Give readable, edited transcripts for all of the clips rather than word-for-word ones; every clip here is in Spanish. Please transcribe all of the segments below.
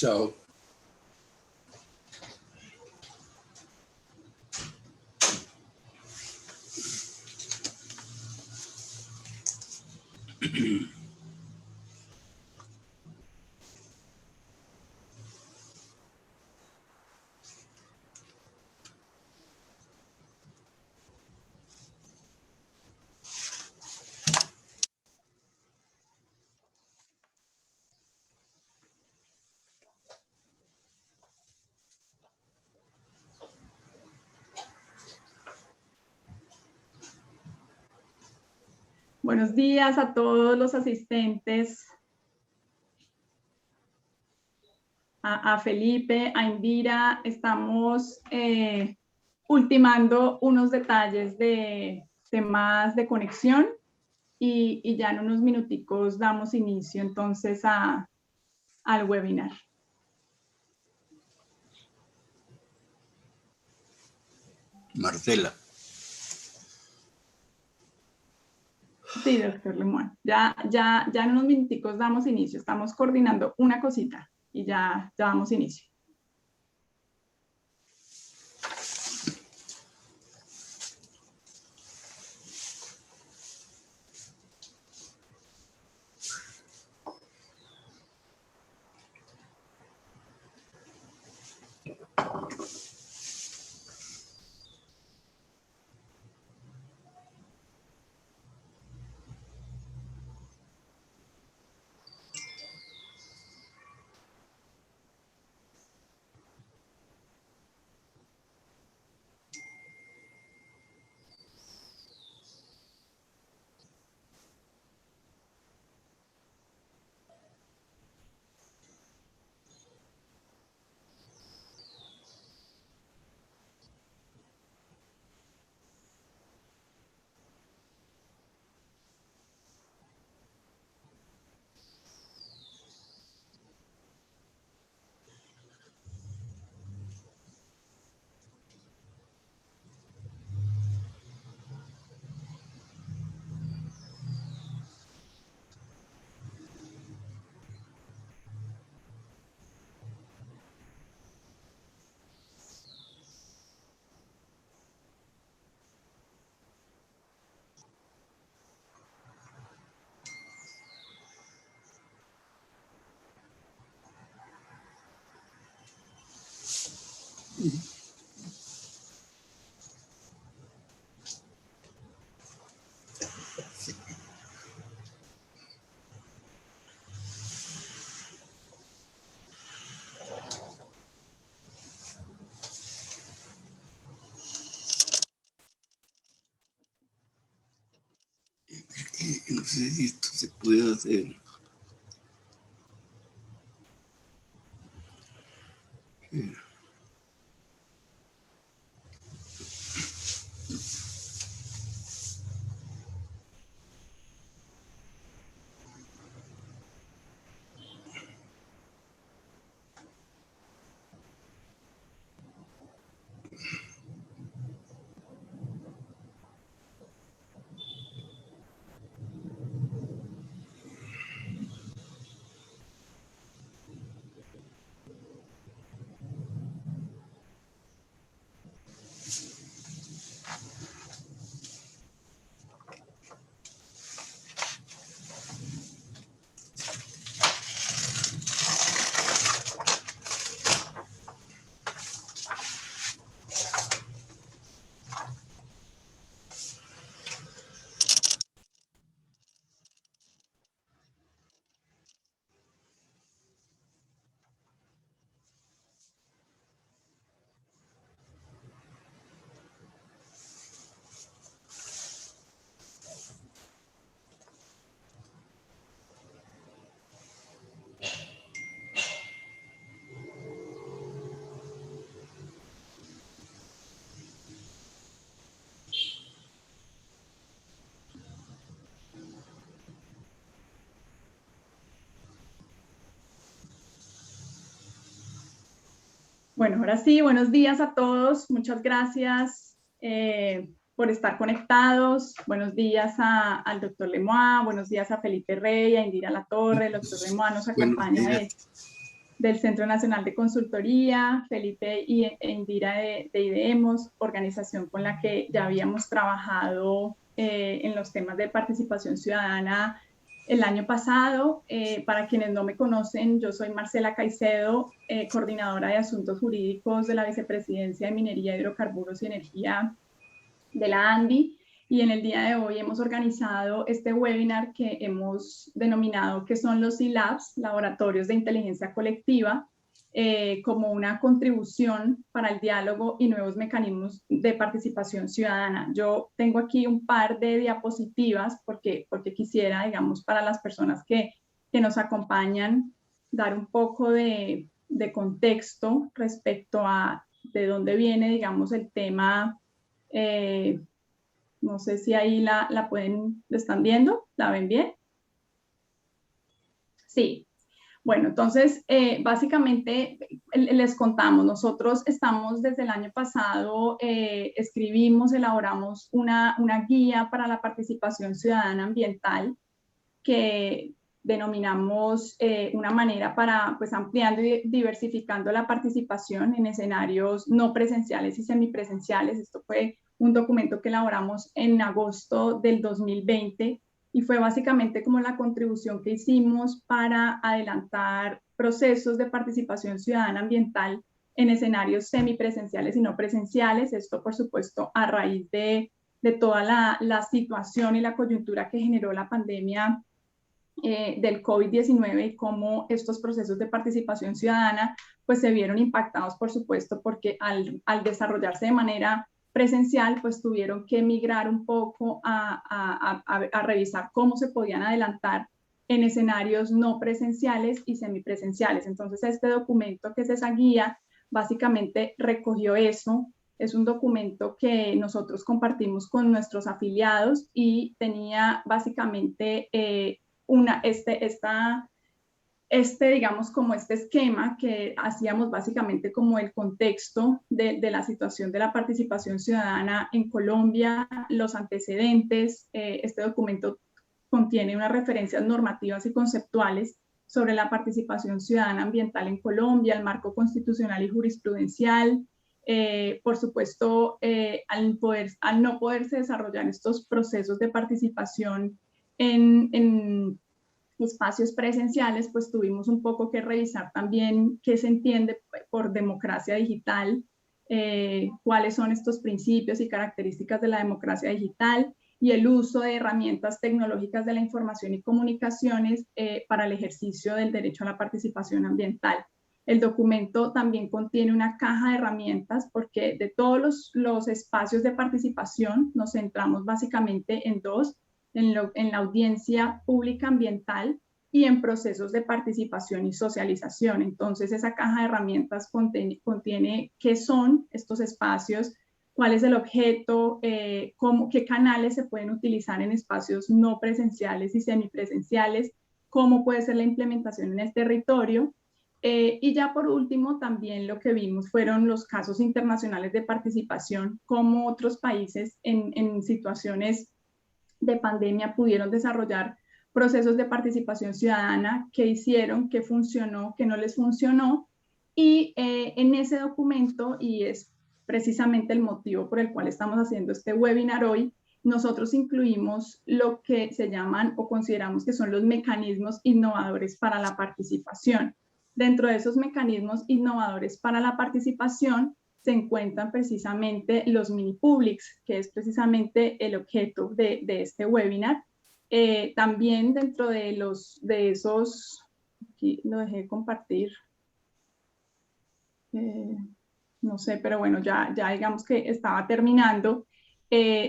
Chao. Buenos días a todos los asistentes, a Felipe, a Indira. Estamos ultimando unos detalles de temas de conexión y ya en unos minuticos damos inicio entonces al webinar. Marcela. Sí, doctor Lemoine. Ya en unos minuticos damos inicio. Estamos coordinando una cosita y ya damos inicio. No sé si esto se puede hacer. Bueno, ahora sí, buenos días a todos. Muchas gracias por estar conectados. Buenos días al doctor Lemoine, buenos días a Felipe Rey, a Indira Latorre. El doctor Lemoine nos acompaña del Centro Nacional de Consultoría, Felipe e Indira de IDEMOS, organización con la que ya habíamos trabajado en los temas de participación ciudadana el año pasado. Para quienes no me conocen, yo soy Marcela Caicedo, coordinadora de asuntos jurídicos de la Vicepresidencia de Minería, Hidrocarburos y Energía de la ANDI. Y en el día de hoy hemos organizado este webinar que hemos denominado que son los C-Labs, Laboratorios de Inteligencia Colectiva, como una contribución para el diálogo y nuevos mecanismos de participación ciudadana. Yo tengo aquí un par de diapositivas porque quisiera, digamos, para las personas que nos acompañan, dar un poco de contexto respecto a de dónde viene, digamos, el tema. No sé si ahí la están viendo, ¿la ven bien? Sí. Bueno, entonces, básicamente les contamos, nosotros estamos desde el año pasado, elaboramos una guía para la participación ciudadana ambiental que denominamos una manera para, pues, ampliando y diversificando la participación en escenarios no presenciales y semipresenciales. Esto fue un documento que elaboramos en agosto del 2020 y fue básicamente como la contribución que hicimos para adelantar procesos de participación ciudadana ambiental en escenarios semipresenciales y no presenciales. Esto, por supuesto, a raíz de toda la situación y la coyuntura que generó la pandemia del COVID-19 y cómo estos procesos de participación ciudadana pues se vieron impactados, por supuesto, porque al desarrollarse de manera presencial, pues tuvieron que migrar un poco a revisar cómo se podían adelantar en escenarios no presenciales y semipresenciales. Entonces, este documento, que es esa guía, básicamente recogió eso. Es un documento que nosotros compartimos con nuestros afiliados y tenía básicamente digamos, como este esquema que hacíamos básicamente como el contexto de la situación de la participación ciudadana en Colombia, los antecedentes. Este documento contiene unas referencias normativas y conceptuales sobre la participación ciudadana ambiental en Colombia, el marco constitucional y jurisprudencial. Por supuesto, al no poderse desarrollar estos procesos de participación en espacios presenciales, pues tuvimos un poco que revisar también qué se entiende por democracia digital, cuáles son estos principios y características de la democracia digital y el uso de herramientas tecnológicas de la información y comunicaciones para el ejercicio del derecho a la participación ambiental. El documento también contiene una caja de herramientas porque de todos los espacios de participación nos centramos básicamente en dos: en la audiencia pública ambiental y en procesos de participación y socialización. Entonces, esa caja de herramientas contiene qué son estos espacios, cuál es el objeto, qué canales se pueden utilizar en espacios no presenciales y semipresenciales, cómo puede ser la implementación en el territorio. Y ya por último, también lo que vimos fueron los casos internacionales de participación, cómo otros países en situaciones de pandemia pudieron desarrollar procesos de participación ciudadana, qué hicieron, qué funcionó, qué no les funcionó. Y en ese documento, y es precisamente el motivo por el cual estamos haciendo este webinar hoy, nosotros incluimos lo que se llaman o consideramos que son los mecanismos innovadores para la participación. Dentro de esos mecanismos innovadores para la participación se encuentran precisamente los mini publics, que es precisamente el objeto de este webinar. También dentro de esos, aquí lo dejé compartir, no sé, pero bueno, ya digamos que estaba terminando.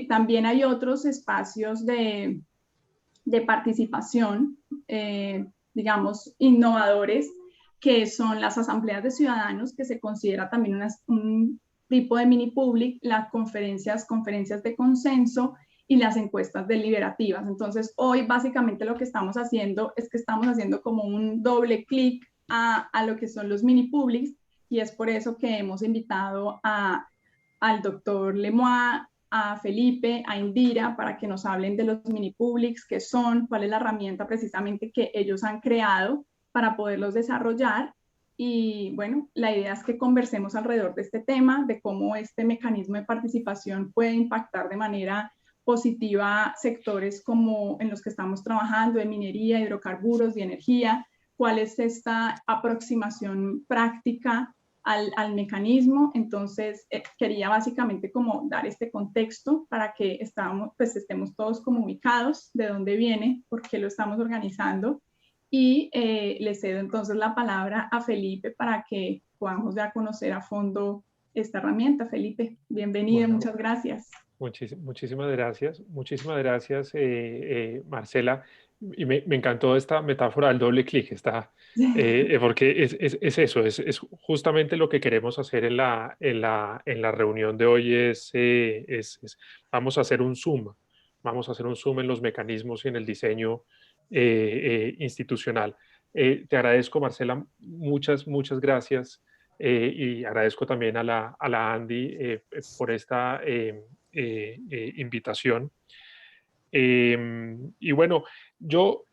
También hay otros espacios de participación, digamos, innovadores, que son las asambleas de ciudadanos, que se considera también un tipo de mini public, las conferencias de consenso y las encuestas deliberativas. Entonces, hoy básicamente lo que estamos haciendo es que estamos haciendo como un doble clic a lo que son los mini publics, y es por eso que hemos invitado al doctor Lemois, a Felipe, a Indira, para que nos hablen de los mini publics, qué son, cuál es la herramienta precisamente que ellos han creado para poderlos desarrollar. Y bueno, la idea es que conversemos alrededor de este tema, de cómo este mecanismo de participación puede impactar de manera positiva sectores como en los que estamos trabajando, de minería, hidrocarburos, de energía, cuál es esta aproximación práctica al mecanismo. Entonces, quería básicamente como dar este contexto para que estemos todos como ubicados de dónde viene, por qué lo estamos organizando. Y le cedo entonces la palabra a Felipe para que podamos ya conocer a fondo esta herramienta. Felipe, bienvenido, Bueno, muchas gracias. muchísimas gracias, Marcela. Y me encantó esta metáfora del doble clic, porque es eso, es justamente lo que queremos hacer en la reunión de hoy, vamos a hacer un zoom, en los mecanismos y en el diseño institucional. Te agradezco, Marcela, muchas gracias. Y agradezco también a la Andy por esta invitación. Y bueno, yo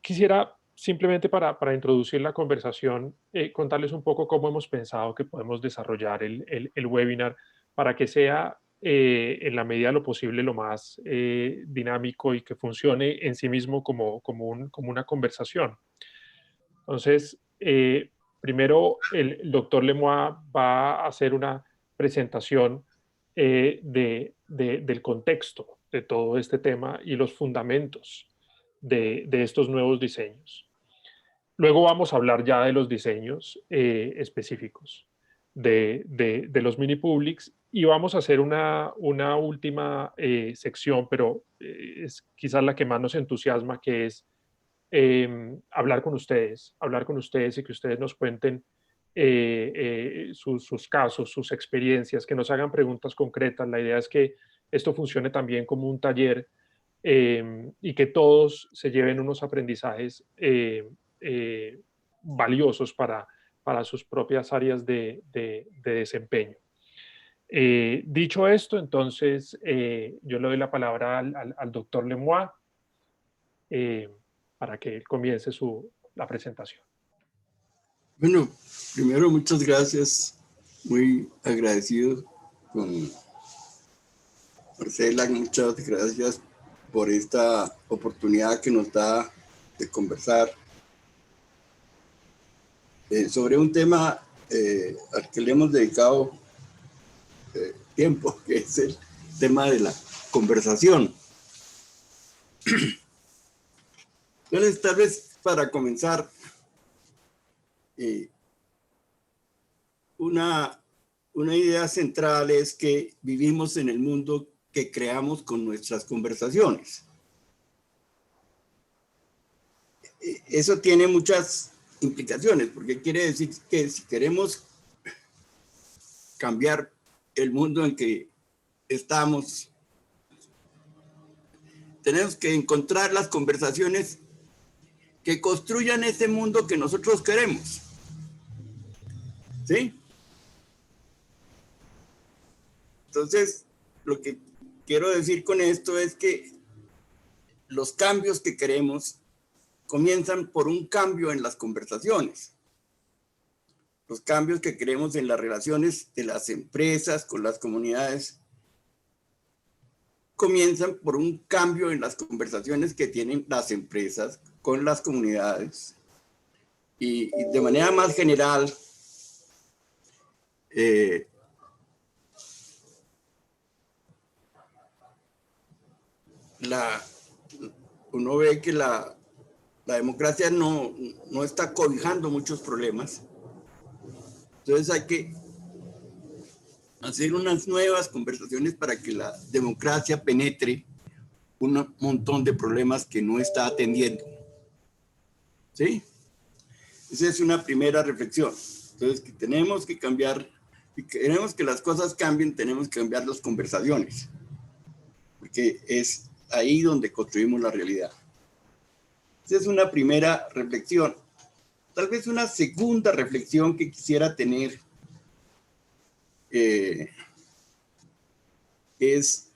quisiera simplemente para introducir la conversación, contarles un poco cómo hemos pensado que podemos desarrollar el webinar para que sea en la medida de lo posible lo más dinámico y que funcione en sí mismo como una conversación. Entonces, primero el doctor Lemoine va a hacer una presentación del contexto de todo este tema y los fundamentos de estos nuevos diseños. Luego vamos a hablar ya de los diseños específicos de los mini publics y vamos a hacer una última sección, pero es quizás la que más nos entusiasma, que es hablar con ustedes y que ustedes nos cuenten sus casos, sus experiencias, que nos hagan preguntas concretas. La idea es que esto funcione también como un taller y que todos se lleven unos aprendizajes valiosos para sus propias áreas de desempeño. Dicho esto, entonces yo le doy la palabra al doctor Lemoine para que él comience la presentación. Bueno, primero muchas gracias, muy agradecido con Marcela, muchas gracias por esta oportunidad que nos da de conversar sobre un tema al que le hemos dedicado tiempo, que es el tema de la conversación. Entonces, tal vez para comenzar, una idea central es que vivimos en el mundo que creamos con nuestras conversaciones. Eso tiene muchas implicaciones, porque quiere decir que si queremos cambiar el mundo en que estamos, tenemos que encontrar las conversaciones que construyan ese mundo que nosotros queremos. ¿Sí? Entonces, lo que quiero decir con esto es que los cambios que queremos comienzan por un cambio en las conversaciones. Los cambios que queremos en las relaciones de las empresas con las comunidades comienzan por un cambio en las conversaciones que tienen las empresas con las comunidades. Y de manera más general, uno ve que la democracia no está cobijando muchos problemas. Entonces hay que hacer unas nuevas conversaciones para que la democracia penetre un montón de problemas que no está atendiendo. ¿Sí? Esa es una primera reflexión. Entonces, que tenemos que cambiar, si queremos que las cosas cambien, tenemos que cambiar las conversaciones, porque es ahí donde construimos la realidad. Esa es una primera reflexión. Tal vez una segunda reflexión que quisiera tener es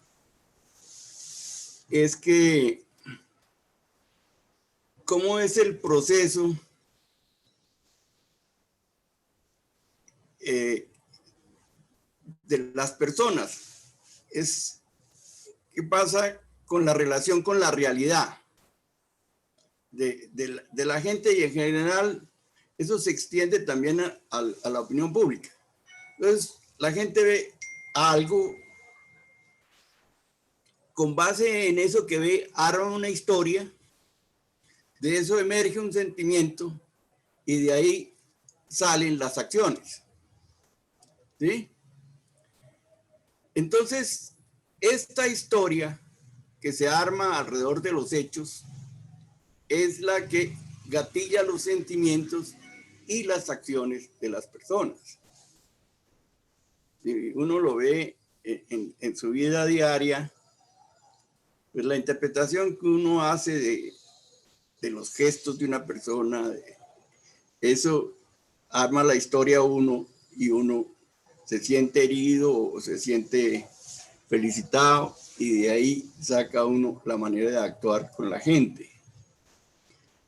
que cómo es el proceso de las personas. Es qué pasa con la relación con la realidad de la gente, y en general eso se extiende también a la opinión pública. Entonces, la gente ve algo, con base en eso que ve, arma una historia, de eso emerge un sentimiento y de ahí salen las acciones. ¿Sí? Entonces, esta historia que se arma alrededor de los hechos es la que gatilla los sentimientos y las acciones de las personas. Si uno lo ve en su vida diaria, pues la interpretación que uno hace de los gestos de una persona, eso arma la historia uno, y uno se siente herido o se siente felicitado, y de ahí saca uno la manera de actuar con la gente.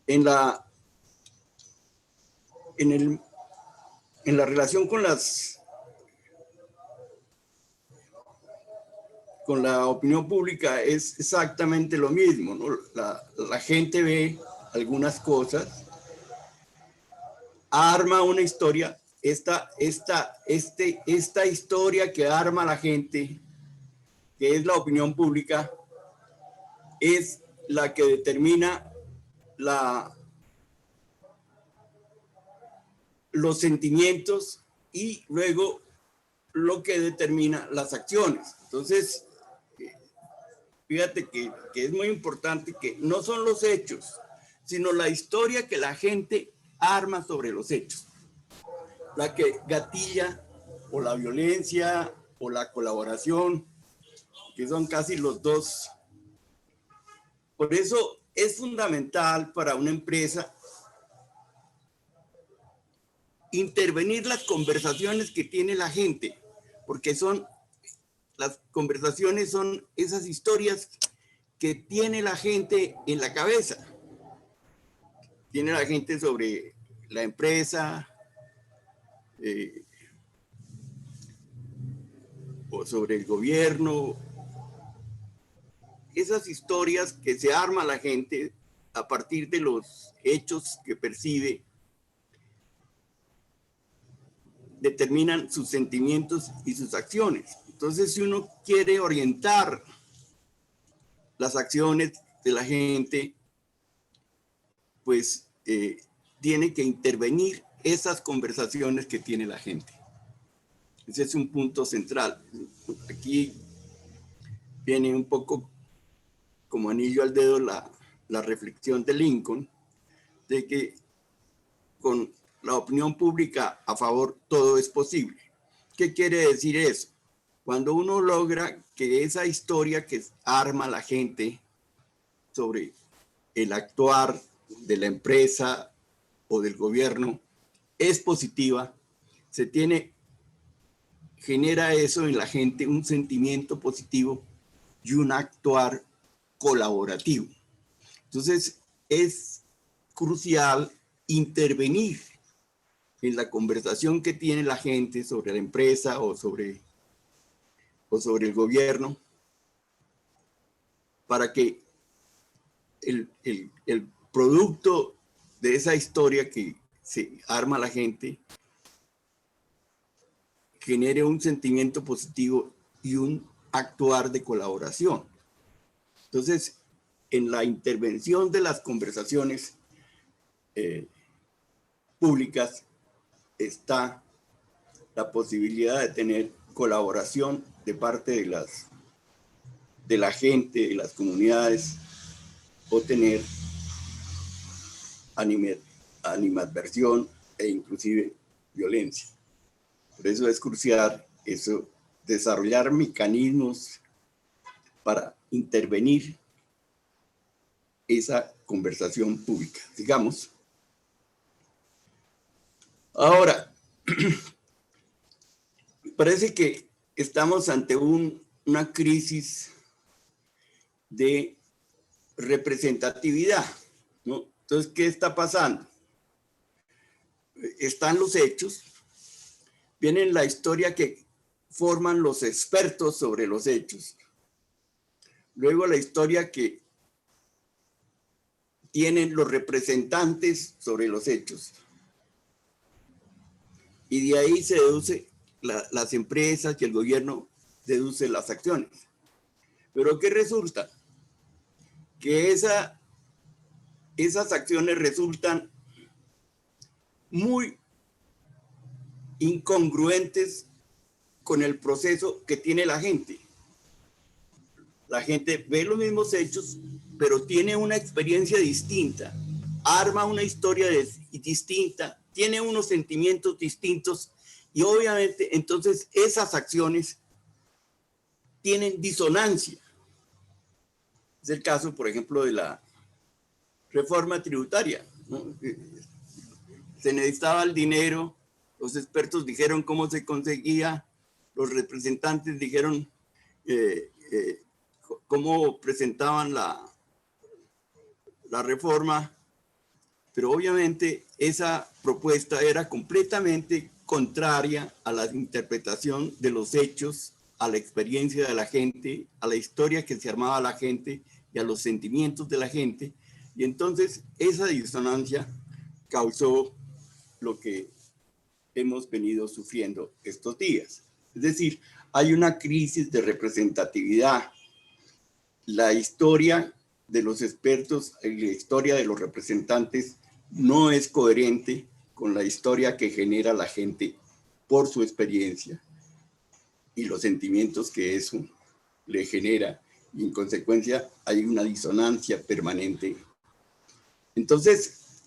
En la relación con la opinión pública es exactamente lo mismo, ¿no? La gente ve algunas cosas, arma una historia. Esta historia que arma la gente, que es la opinión pública, es la que determina los sentimientos y luego lo que determina las acciones. Entonces, fíjate que es muy importante que no son los hechos, sino la historia que la gente arma sobre los hechos, la que gatilla o la violencia o la colaboración, que son casi los dos. Por eso es fundamental para una empresa intervenir las conversaciones que tiene la gente, porque las conversaciones son esas historias que tiene la gente en la cabeza. Tiene la gente sobre la empresa, o sobre el gobierno. Esas historias que se arma la gente a partir de los hechos que percibe determinan sus sentimientos y sus acciones. Entonces, si uno quiere orientar las acciones de la gente, pues tiene que intervenir esas conversaciones que tiene la gente. Ese es un punto central. Aquí viene un poco como anillo al dedo la reflexión de Lincoln, de que con la opinión pública a favor todo es posible. ¿Qué quiere decir eso? Cuando uno logra que esa historia que arma la gente sobre el actuar de la empresa o del gobierno es positiva, genera eso en la gente un sentimiento positivo y un actuar colaborativo. Entonces, es crucial intervenir en la conversación que tiene la gente sobre la empresa o sobre el gobierno, para que el producto de esa historia que se arma la gente genere un sentimiento positivo y un actuar de colaboración. Entonces, en la intervención de las conversaciones públicas está la posibilidad de tener colaboración de parte de la gente, de las comunidades, o tener animadversión e inclusive violencia. Por eso es crucial desarrollar mecanismos para intervenir esa conversación pública, digamos. Ahora, parece que estamos ante una crisis de representatividad, ¿no? Entonces, ¿qué está pasando? Están los hechos, viene la historia que forman los expertos sobre los hechos. Luego la historia que tienen los representantes sobre los hechos. Y de ahí se deduce las empresas y el gobierno deduce las acciones. Pero ¿qué resulta? Que esas acciones resultan muy incongruentes con el proceso que tiene la gente. La gente ve los mismos hechos, pero tiene una experiencia distinta, arma una historia distinta, tiene unos sentimientos distintos y obviamente entonces esas acciones tienen disonancia. Es el caso, por ejemplo, de la reforma tributaria, ¿no? Se necesitaba el dinero, los expertos dijeron cómo se conseguía, los representantes dijeron cómo presentaban la reforma, pero obviamente esa propuesta era completamente contraria a la interpretación de los hechos, a la experiencia de la gente, a la historia que se armaba la gente y a los sentimientos de la gente. Y entonces esa disonancia causó lo que hemos venido sufriendo estos días. Es decir, hay una crisis de representatividad. La historia de los expertos y la historia de los representantes no es coherente con la historia que genera la gente por su experiencia y los sentimientos que eso le genera. Y en consecuencia hay una disonancia permanente. Entonces,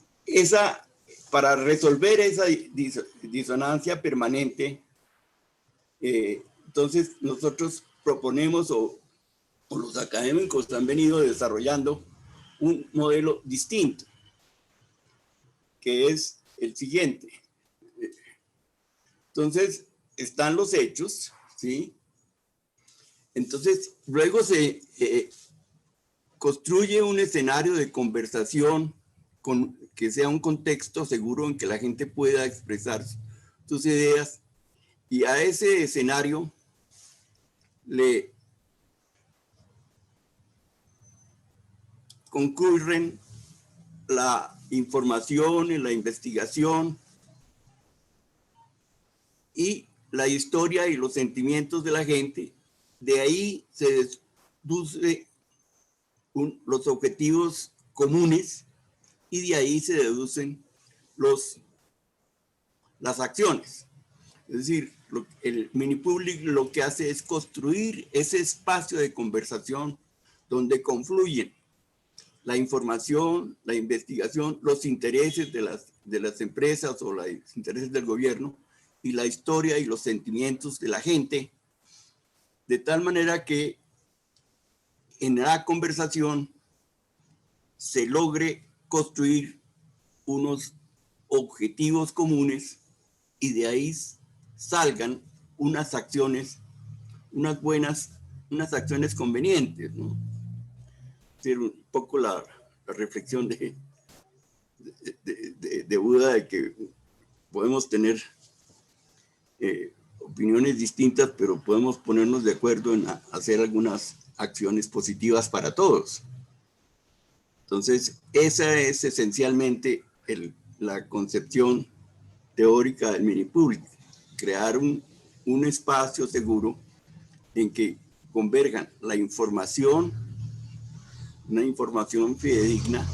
para resolver esa disonancia permanente, entonces nosotros proponemos o los académicos han venido desarrollando un modelo distinto, que es el siguiente. Entonces, están los hechos, ¿sí? Entonces, luego se construye un escenario de conversación que sea un contexto seguro en que la gente pueda expresar sus ideas, y a ese escenario le concurren la información y la investigación y la historia y los sentimientos de la gente. De ahí se deduce los objetivos comunes y de ahí se deducen las acciones. Es decir, el Minipublic lo que hace es construir ese espacio de conversación donde confluyen la información, la investigación, los intereses de las empresas o los intereses del gobierno y la historia y los sentimientos de la gente, de tal manera que en la conversación se logre construir unos objetivos comunes y de ahí salgan unas acciones, unas acciones convenientes, ¿no? Es decir, un poco la reflexión de Buda de que podemos tener opiniones distintas, pero podemos ponernos de acuerdo en hacer algunas acciones positivas para todos. Entonces, esa es esencialmente la concepción teórica del Minipublic, crear un espacio seguro en que converjan la información, una información fidedigna,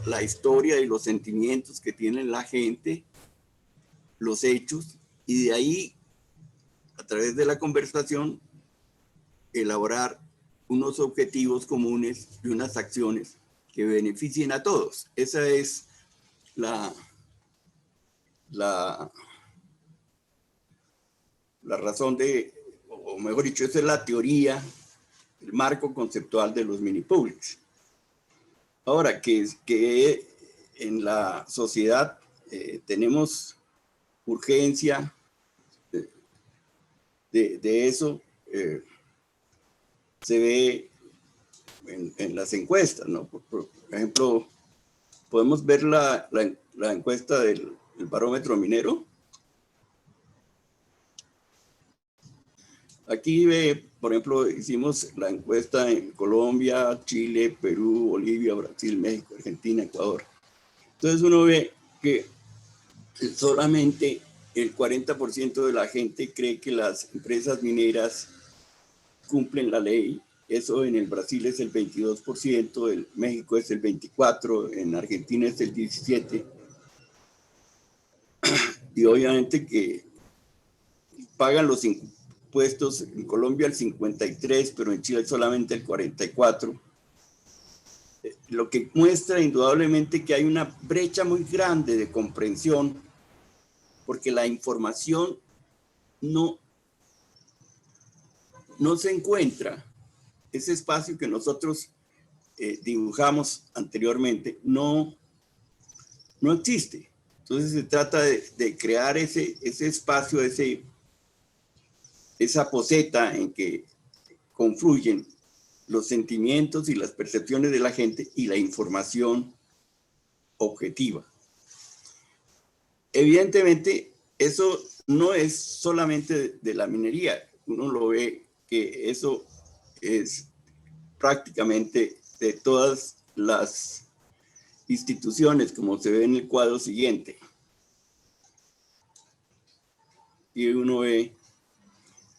la historia y los sentimientos que tiene la gente, los hechos, y de ahí, a través de la conversación, elaborar unos objetivos comunes y unas acciones que beneficien a todos. Esa es la razón o mejor dicho, esa es la teoría, el marco conceptual de los Minipublics. Ahora, que en la sociedad tenemos urgencia de eso, se ve en las encuestas, ¿no? Por ejemplo, podemos ver la encuesta del barómetro minero. Aquí ve, por ejemplo, hicimos la encuesta en Colombia, Chile, Perú, Bolivia, Brasil, México, Argentina, Ecuador. Entonces uno ve que solamente el 40% de la gente cree que las empresas mineras cumplen la ley. Eso en el Brasil es el 22%, en México es el 24%, en Argentina es el 17%. Y obviamente que pagan los impuestos en Colombia el 53%, pero en Chile solamente el 44%. Lo que muestra indudablemente que hay una brecha muy grande de comprensión, porque la información no se encuentra. Ese espacio que nosotros dibujamos anteriormente no existe. Entonces se trata de crear ese espacio, esa poceta en que confluyen los sentimientos y las percepciones de la gente y la información objetiva. Evidentemente, eso no es solamente de la minería. Uno lo ve que eso es prácticamente de todas las instituciones, como se ve en el cuadro siguiente. Y uno ve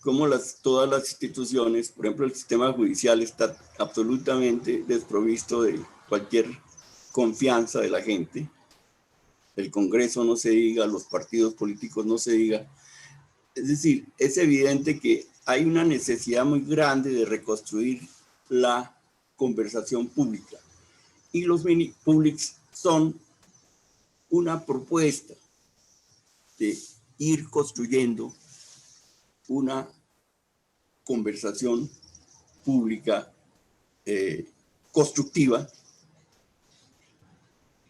cómo todas las instituciones, por ejemplo, el sistema judicial está absolutamente desprovisto de cualquier confianza de la gente. El Congreso no se diga, los partidos políticos no se diga. Es decir, es evidente que hay una necesidad muy grande de reconstruir la conversación pública. Y los mini publics son una propuesta de ir construyendo una conversación pública constructiva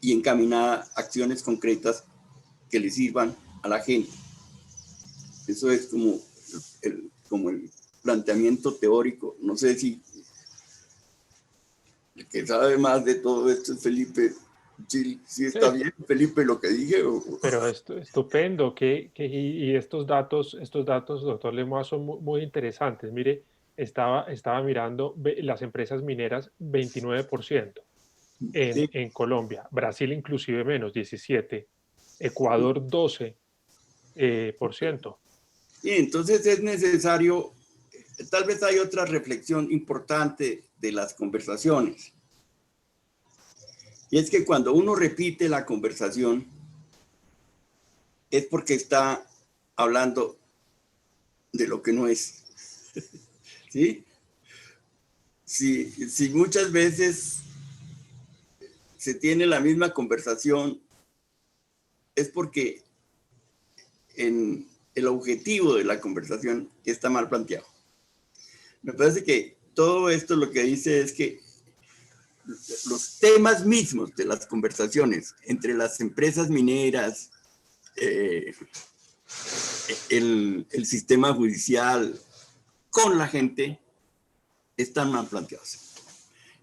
y encaminada a acciones concretas que le sirvan a la gente. Eso es como el planteamiento teórico. No sé si el que sabe más de todo esto es Felipe. Si está bien, Felipe, lo que dije. Pero estupendo, y estos datos, doctor Lemoine, son muy interesantes. Mire, estaba mirando las empresas mineras, 29%. En Colombia, Brasil inclusive menos, 17%, Ecuador 12%. Y entonces es necesario, tal vez hay otra reflexión importante de las conversaciones. Y es que cuando uno repite la conversación, es porque está hablando de lo que no es. ¿Sí? Si muchas veces se tiene la misma conversación, es porque el objetivo de la conversación está mal planteado. Me parece que todo esto lo que dice es que los temas mismos de las conversaciones entre las empresas mineras, el sistema judicial, con la gente, están mal planteados.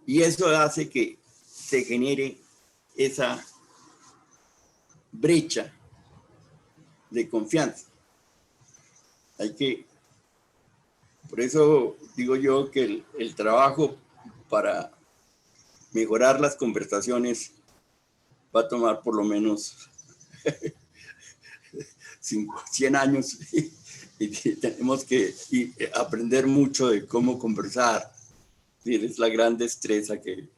Y eso hace que se genere esa brecha de confianza. Por eso digo yo que el trabajo para mejorar las conversaciones va a tomar por lo menos 100 años y tenemos que aprender mucho de cómo conversar. Es la gran destreza que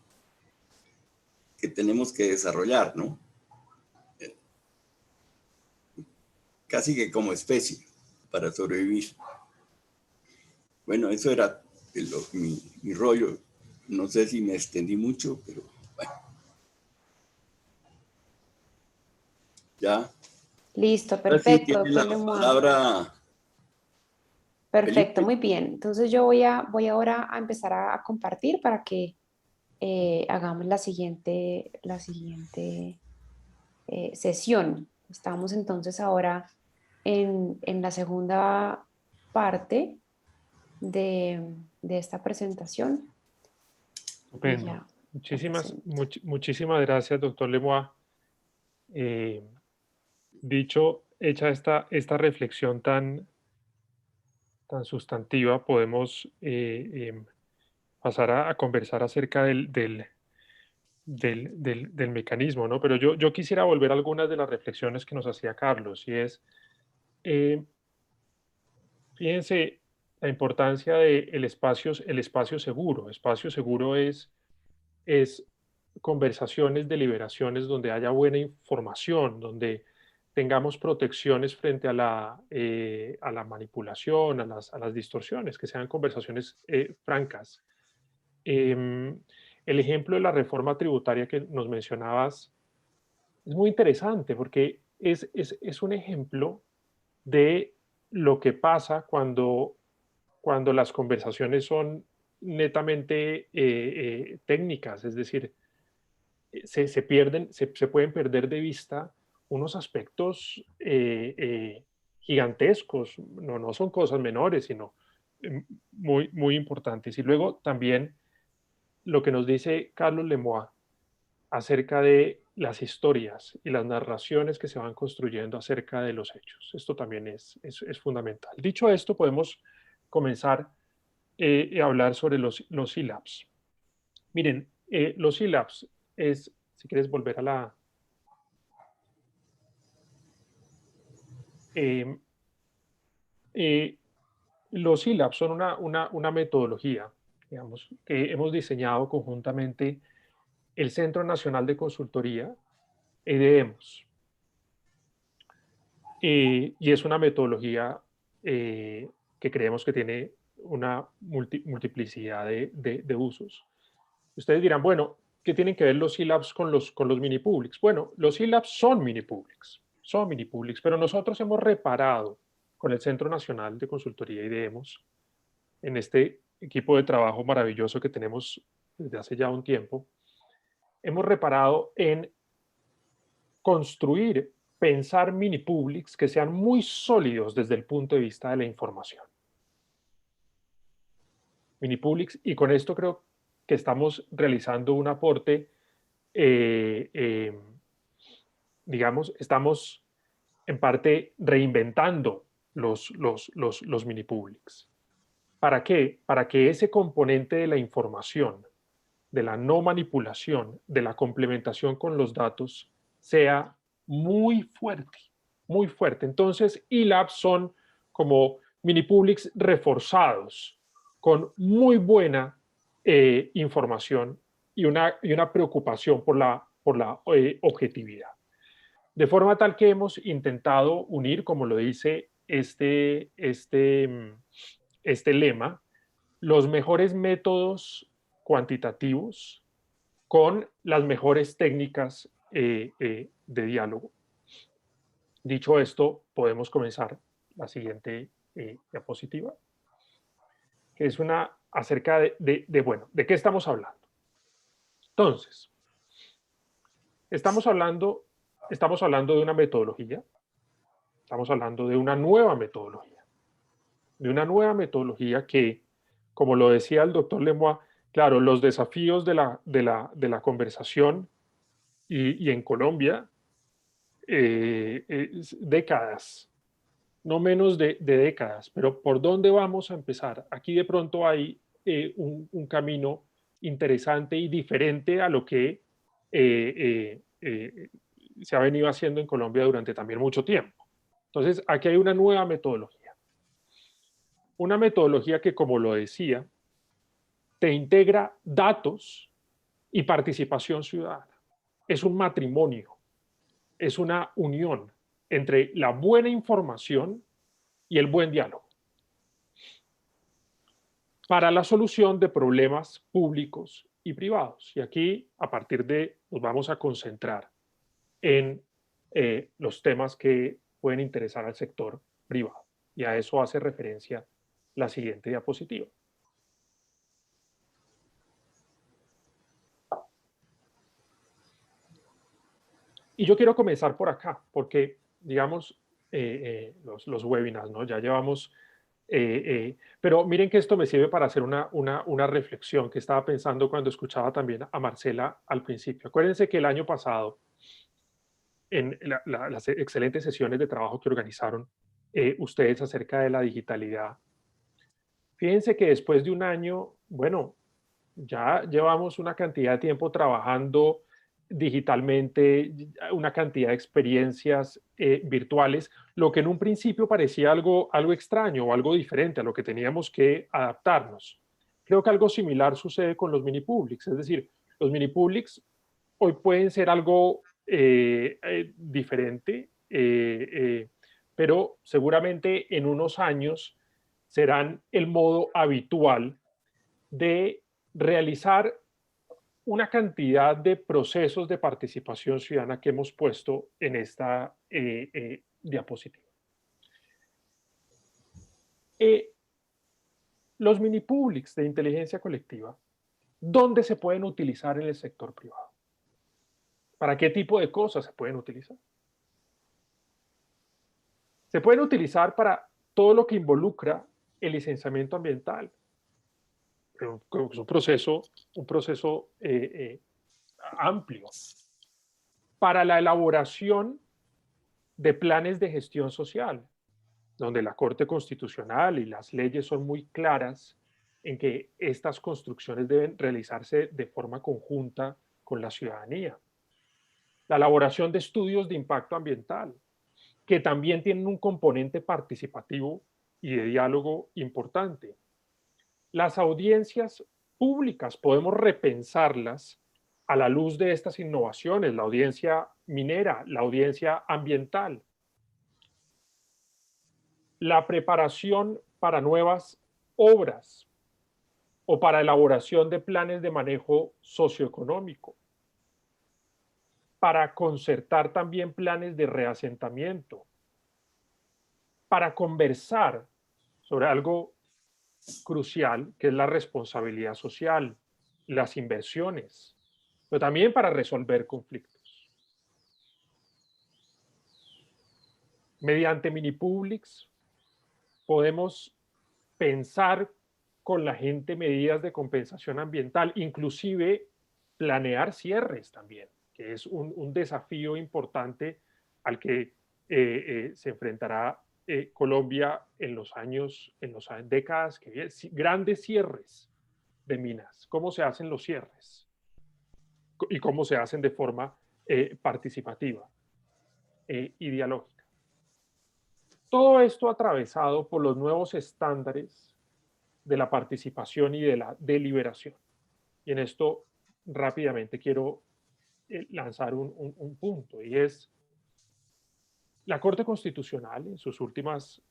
tenemos que desarrollar, ¿no? Casi que como especie, para sobrevivir. Bueno, eso era mi rollo. No sé si me extendí mucho, pero bueno. Ya. Listo, perfecto. Tiene la palabra. Perfecto, Felipe. muy bien. Entonces yo voy ahora a empezar a compartir para que hagamos la siguiente sesión. Estamos entonces ahora en la segunda parte de esta presentación. Estupendo. Muchísimas gracias, doctor Lemoine. Hecha esta reflexión tan tan sustantiva, podemos pasar a conversar acerca del mecanismo, ¿no? Pero yo quisiera volver a algunas de las reflexiones que nos hacía Carlos, y es, eh, fíjense la importancia del espacio seguro. Espacio seguro es conversaciones, deliberaciones donde haya buena información, donde tengamos protecciones frente a la manipulación, a las distorsiones, que sean conversaciones francas. El ejemplo de la reforma tributaria que nos mencionabas es muy interesante porque es un ejemplo de lo que pasa cuando las conversaciones son netamente técnicas, es decir, se pueden perder de vista unos aspectos gigantescos, no son cosas menores, sino muy importantes. Y luego también lo que nos dice Carlos Lemoine acerca de las historias y las narraciones que se van construyendo acerca de los hechos. Esto también es fundamental. Dicho esto, podemos comenzar a hablar sobre los syllabs. Miren, los syllabs es, si quieres volver a la... los syllabs son una metodología, digamos, que hemos diseñado conjuntamente el Centro Nacional de Consultoría, EDEMOS, y es una metodología que creemos que tiene una multiplicidad de usos. Ustedes dirán, bueno, ¿qué tienen que ver los syllabs con los mini publics? Bueno, los syllabs son mini publics, pero nosotros hemos reparado con el Centro Nacional de Consultoría y IDEMOS, en este equipo de trabajo maravilloso que tenemos desde hace ya un tiempo, hemos reparado en construir, pensar mini publics que sean muy sólidos desde el punto de vista de la información. Mini publics, y con esto creo que estamos realizando un aporte, digamos, estamos en parte reinventando los mini publics. ¿Para qué? Para que ese componente de la información, de la no manipulación, de la complementación con los datos, sea muy fuerte, muy fuerte. Entonces, eLabs son como mini publics reforzados, con muy buena información y una preocupación por la objetividad. De forma tal que hemos intentado unir, como lo dice este lema, los mejores métodos cuantitativos con las mejores técnicas de diálogo. Dicho esto, podemos comenzar la siguiente diapositiva, que es una acerca bueno, ¿de qué estamos hablando? Entonces, estamos hablando de una metodología, estamos hablando de una nueva metodología que, como lo decía el doctor Lemoine, claro, los desafíos de la conversación y en Colombia, décadas, no menos de décadas, pero ¿por dónde vamos a empezar? Aquí de pronto hay un camino interesante y diferente a lo que se ha venido haciendo en Colombia durante también mucho tiempo. Entonces, aquí hay una nueva metodología. Una metodología que, como lo decía, te integra datos y participación ciudadana. Es un matrimonio, es una unión entre la buena información y el buen diálogo para la solución de problemas públicos y privados. Y aquí, a partir nos vamos a concentrar en los temas que pueden interesar al sector privado. Y a eso hace referencia la siguiente diapositiva. Y yo quiero comenzar por acá, porque, digamos, los webinars, ¿no? Ya llevamos... pero miren que esto me sirve para hacer una reflexión que estaba pensando cuando escuchaba también a Marcela al principio. Acuérdense que el año pasado, en las excelentes sesiones de trabajo que organizaron ustedes acerca de la digitalidad, Fíjense que después de un año, bueno, ya llevamos una cantidad de tiempo trabajando digitalmente, una cantidad de experiencias virtuales, lo que en un principio parecía algo extraño o algo diferente a lo que teníamos que adaptarnos. Creo que algo similar sucede con los mini publics, es decir, los mini publics hoy pueden ser algo diferente, pero seguramente en unos años serán el modo habitual de realizar una cantidad de procesos de participación ciudadana que hemos puesto en esta diapositiva. Los mini publics de inteligencia colectiva, ¿dónde se pueden utilizar en el sector privado? ¿Para qué tipo de cosas se pueden utilizar? Se pueden utilizar para todo lo que involucra el licenciamiento ambiental. Es un proceso amplio. Para la elaboración de planes de gestión social, donde la Corte Constitucional y las leyes son muy claras en que estas construcciones deben realizarse de forma conjunta con la ciudadanía. La elaboración de estudios de impacto ambiental, que también tienen un componente participativo y de diálogo importante. Las audiencias públicas podemos repensarlas a la luz de estas innovaciones, la audiencia minera, la audiencia ambiental. La preparación para nuevas obras o para elaboración de planes de manejo socioeconómico. Para concertar también planes de reasentamiento. Para conversar sobre algo crucial, que es la responsabilidad social, las inversiones, pero también para resolver conflictos. Mediante mini publics podemos pensar con la gente medidas de compensación ambiental, inclusive planear cierres también, que es un desafío importante al que se enfrentará Colombia en las décadas que vienen. Grandes cierres de minas. ¿Cómo se hacen los cierres? Y cómo se hacen de forma participativa y dialógica. Todo esto atravesado por los nuevos estándares de la participación y de la deliberación. Y en esto rápidamente quiero lanzar un punto, y es la Corte Constitucional en sus últimas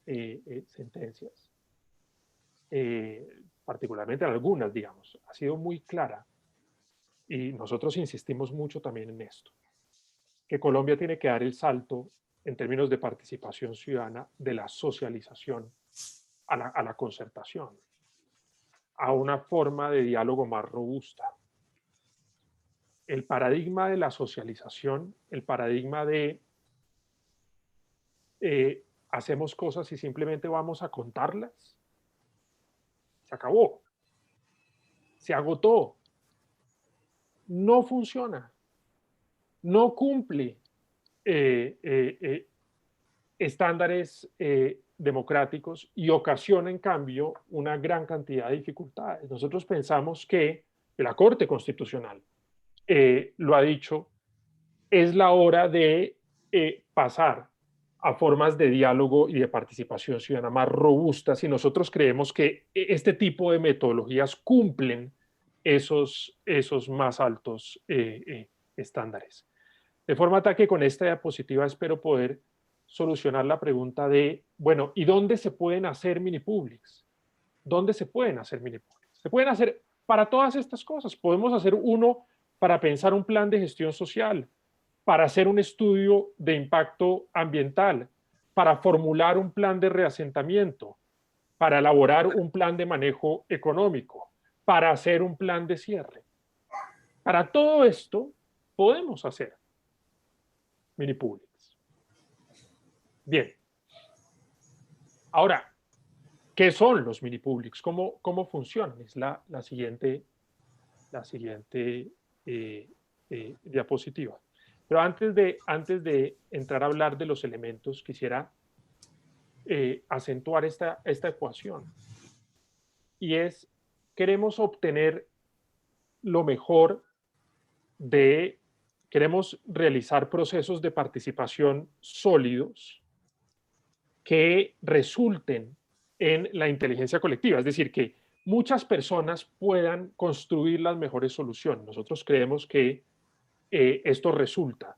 sentencias, particularmente en algunas, digamos, ha sido muy clara, y nosotros insistimos mucho también en esto, que Colombia tiene que dar el salto en términos de participación ciudadana de la socialización a la concertación, a una forma de diálogo más robusta. El paradigma de la socialización, el paradigma de hacemos cosas y simplemente vamos a contarlas, se acabó, se agotó, no funciona, no cumple estándares democráticos y ocasiona en cambio una gran cantidad de dificultades. Nosotros pensamos que la Corte Constitucional lo ha dicho, es la hora de pasar a formas de diálogo y de participación ciudadana más robustas, y nosotros creemos que este tipo de metodologías cumplen esos más altos estándares. De forma tal que con esta diapositiva espero poder solucionar la pregunta de, bueno, ¿y dónde se pueden hacer mini publics? ¿Dónde se pueden hacer mini publics? Se pueden hacer para todas estas cosas. Podemos hacer uno para pensar un plan de gestión social, para hacer un estudio de impacto ambiental, para formular un plan de reasentamiento, para elaborar un plan de manejo económico, para hacer un plan de cierre. Para todo esto podemos hacer mini publics. Bien. Ahora, ¿qué son los mini publics? ¿Cómo funcionan? Es la siguiente diapositiva. Pero antes de entrar a hablar de los elementos, quisiera acentuar esta ecuación. y es, queremos obtener lo mejor queremos realizar procesos de participación sólidos que resulten en la inteligencia colectiva, es decir, que muchas personas puedan construir las mejores soluciones. Nosotros creemos que esto resulta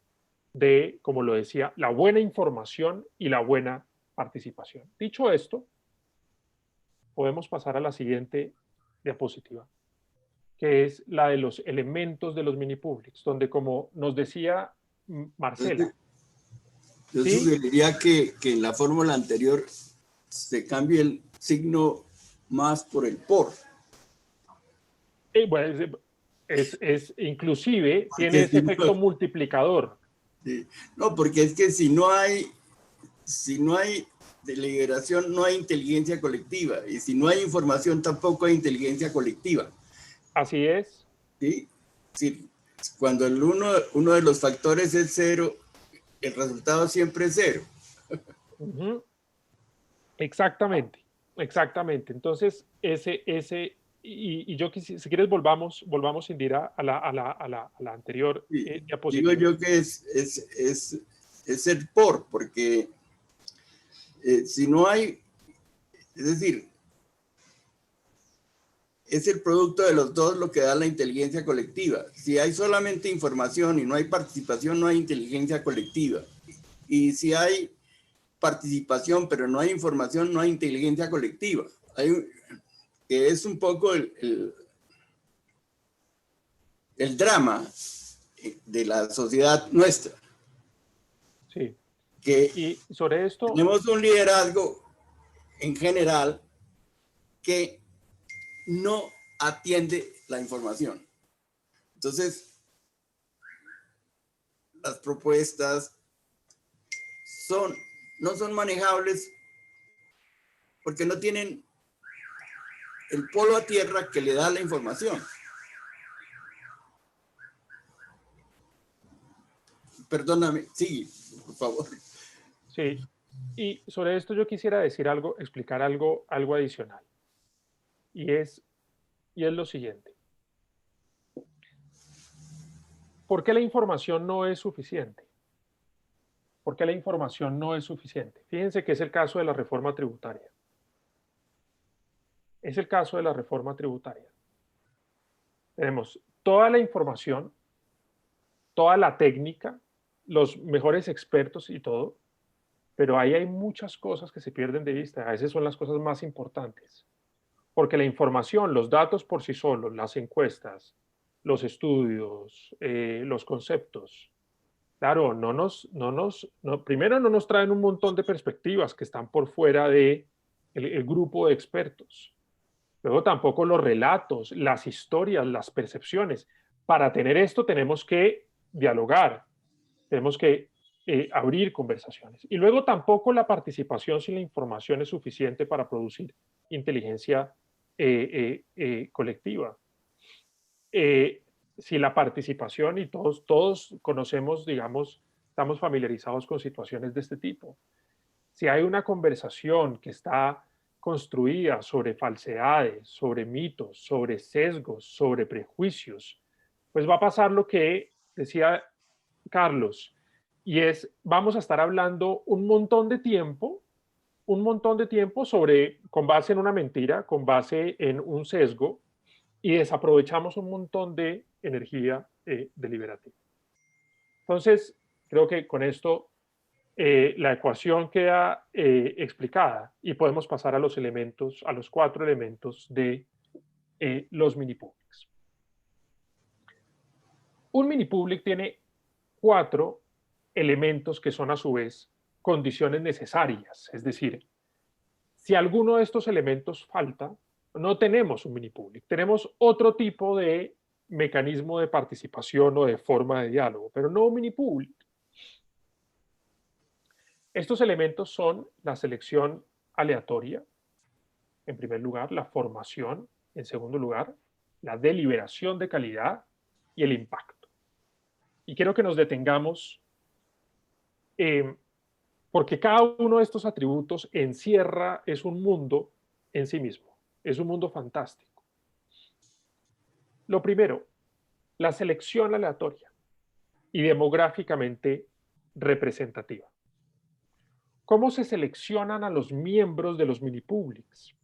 de, como lo decía, la buena información y la buena participación. Dicho esto, podemos pasar a la siguiente diapositiva, que es la de los elementos de los mini publics, donde, como nos decía Marcela, yo ¿sí? sugeriría que en la fórmula anterior se cambie el signo más por el por. Bueno, inclusive Porque tiene ese si no, efecto multiplicador. sí, no, porque es que si no hay deliberación, no hay inteligencia colectiva. Y si no hay información, tampoco hay inteligencia colectiva. Así es. ¿Sí? Sí, cuando uno de los factores es cero, el resultado siempre es cero. Exactamente, exactamente. Entonces, y yo si quieres volvamos, Indira, a la anterior Sí, diapositiva. digo yo que es el por, porque si no hay, es decir, es el producto de los dos lo que da la inteligencia colectiva. Si hay solamente información y no hay participación, no hay inteligencia colectiva. Y si hay participación, pero no hay información, no hay inteligencia colectiva. Que es un poco el drama de la sociedad nuestra. Sí. Que y sobre esto tenemos un liderazgo en general que no atiende la información. Entonces, las propuestas no son manejables porque no tienen el polo a tierra que le da la información. Perdóname, sigue, por favor. Sí, y sobre esto yo quisiera decir algo, explicar algo adicional. Y es lo siguiente. ¿Por qué la información no es suficiente? ¿Por qué la información no es suficiente? Fíjense que es el caso de la reforma tributaria. Es el caso de la reforma tributaria. Tenemos toda la información, toda la técnica, los mejores expertos y todo, pero ahí hay muchas cosas que se pierden de vista. A veces son las cosas más importantes. Porque la información, los datos por sí solos, las encuestas, los estudios, los conceptos, claro, primero no nos traen un montón de perspectivas que están por fuera de el grupo de expertos. Luego tampoco los relatos, las historias, las percepciones. Para tener esto tenemos que dialogar, tenemos que abrir conversaciones. Y luego tampoco la participación sin la información es suficiente para producir inteligencia colectiva. Si la participación, y todos conocemos, digamos, estamos familiarizados con situaciones de este tipo. Si hay una conversación que está construida sobre falsedades, sobre mitos, sobre sesgos, sobre prejuicios, pues va a pasar lo que decía Carlos, y es, vamos a estar hablando un montón de tiempo con base en una mentira, con base en un sesgo, y desaprovechamos un montón de energía deliberativa. Entonces, creo que con esto la ecuación queda explicada y podemos pasar a los 4 elementos de los mini publics. Un mini public tiene 4 elementos que son a su vez condiciones necesarias, es decir, si alguno de estos elementos falta, no tenemos un mini public, tenemos otro tipo de mecanismo de participación o de forma de diálogo, pero no un mini public. Estos elementos son la selección aleatoria, en primer lugar, la formación, en segundo lugar, la deliberación de calidad y el impacto. Y quiero que nos detengamos porque cada uno de estos atributos es un mundo en sí mismo. es un mundo fantástico. Lo primero, la selección aleatoria y demográficamente representativa. ¿Cómo se seleccionan a los miembros de los mini-publics?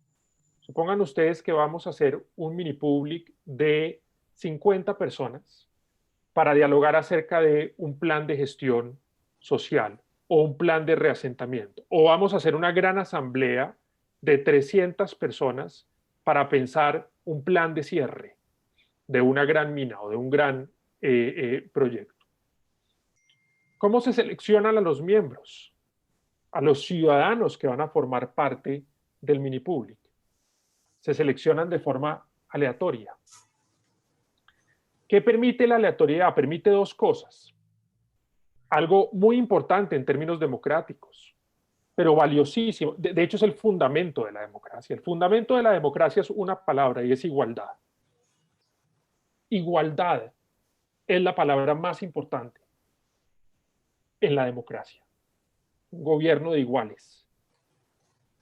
Supongan ustedes que vamos a hacer un mini-public de 50 personas para dialogar acerca de un plan de gestión social o un plan de reasentamiento. O vamos a hacer una gran asamblea de 300 personas para pensar un plan de cierre de una gran mina o de un gran proyecto. ¿Cómo se seleccionan a los miembros? A los ciudadanos que van a formar parte del mini-public. Se seleccionan de forma aleatoria. ¿Qué permite la aleatoriedad? Permite dos cosas. Algo muy importante en términos democráticos, pero valiosísimo. De hecho, es el fundamento de la democracia. El fundamento de la democracia es una palabra y es igualdad. Igualdad es la palabra más importante en la democracia. Un gobierno de iguales.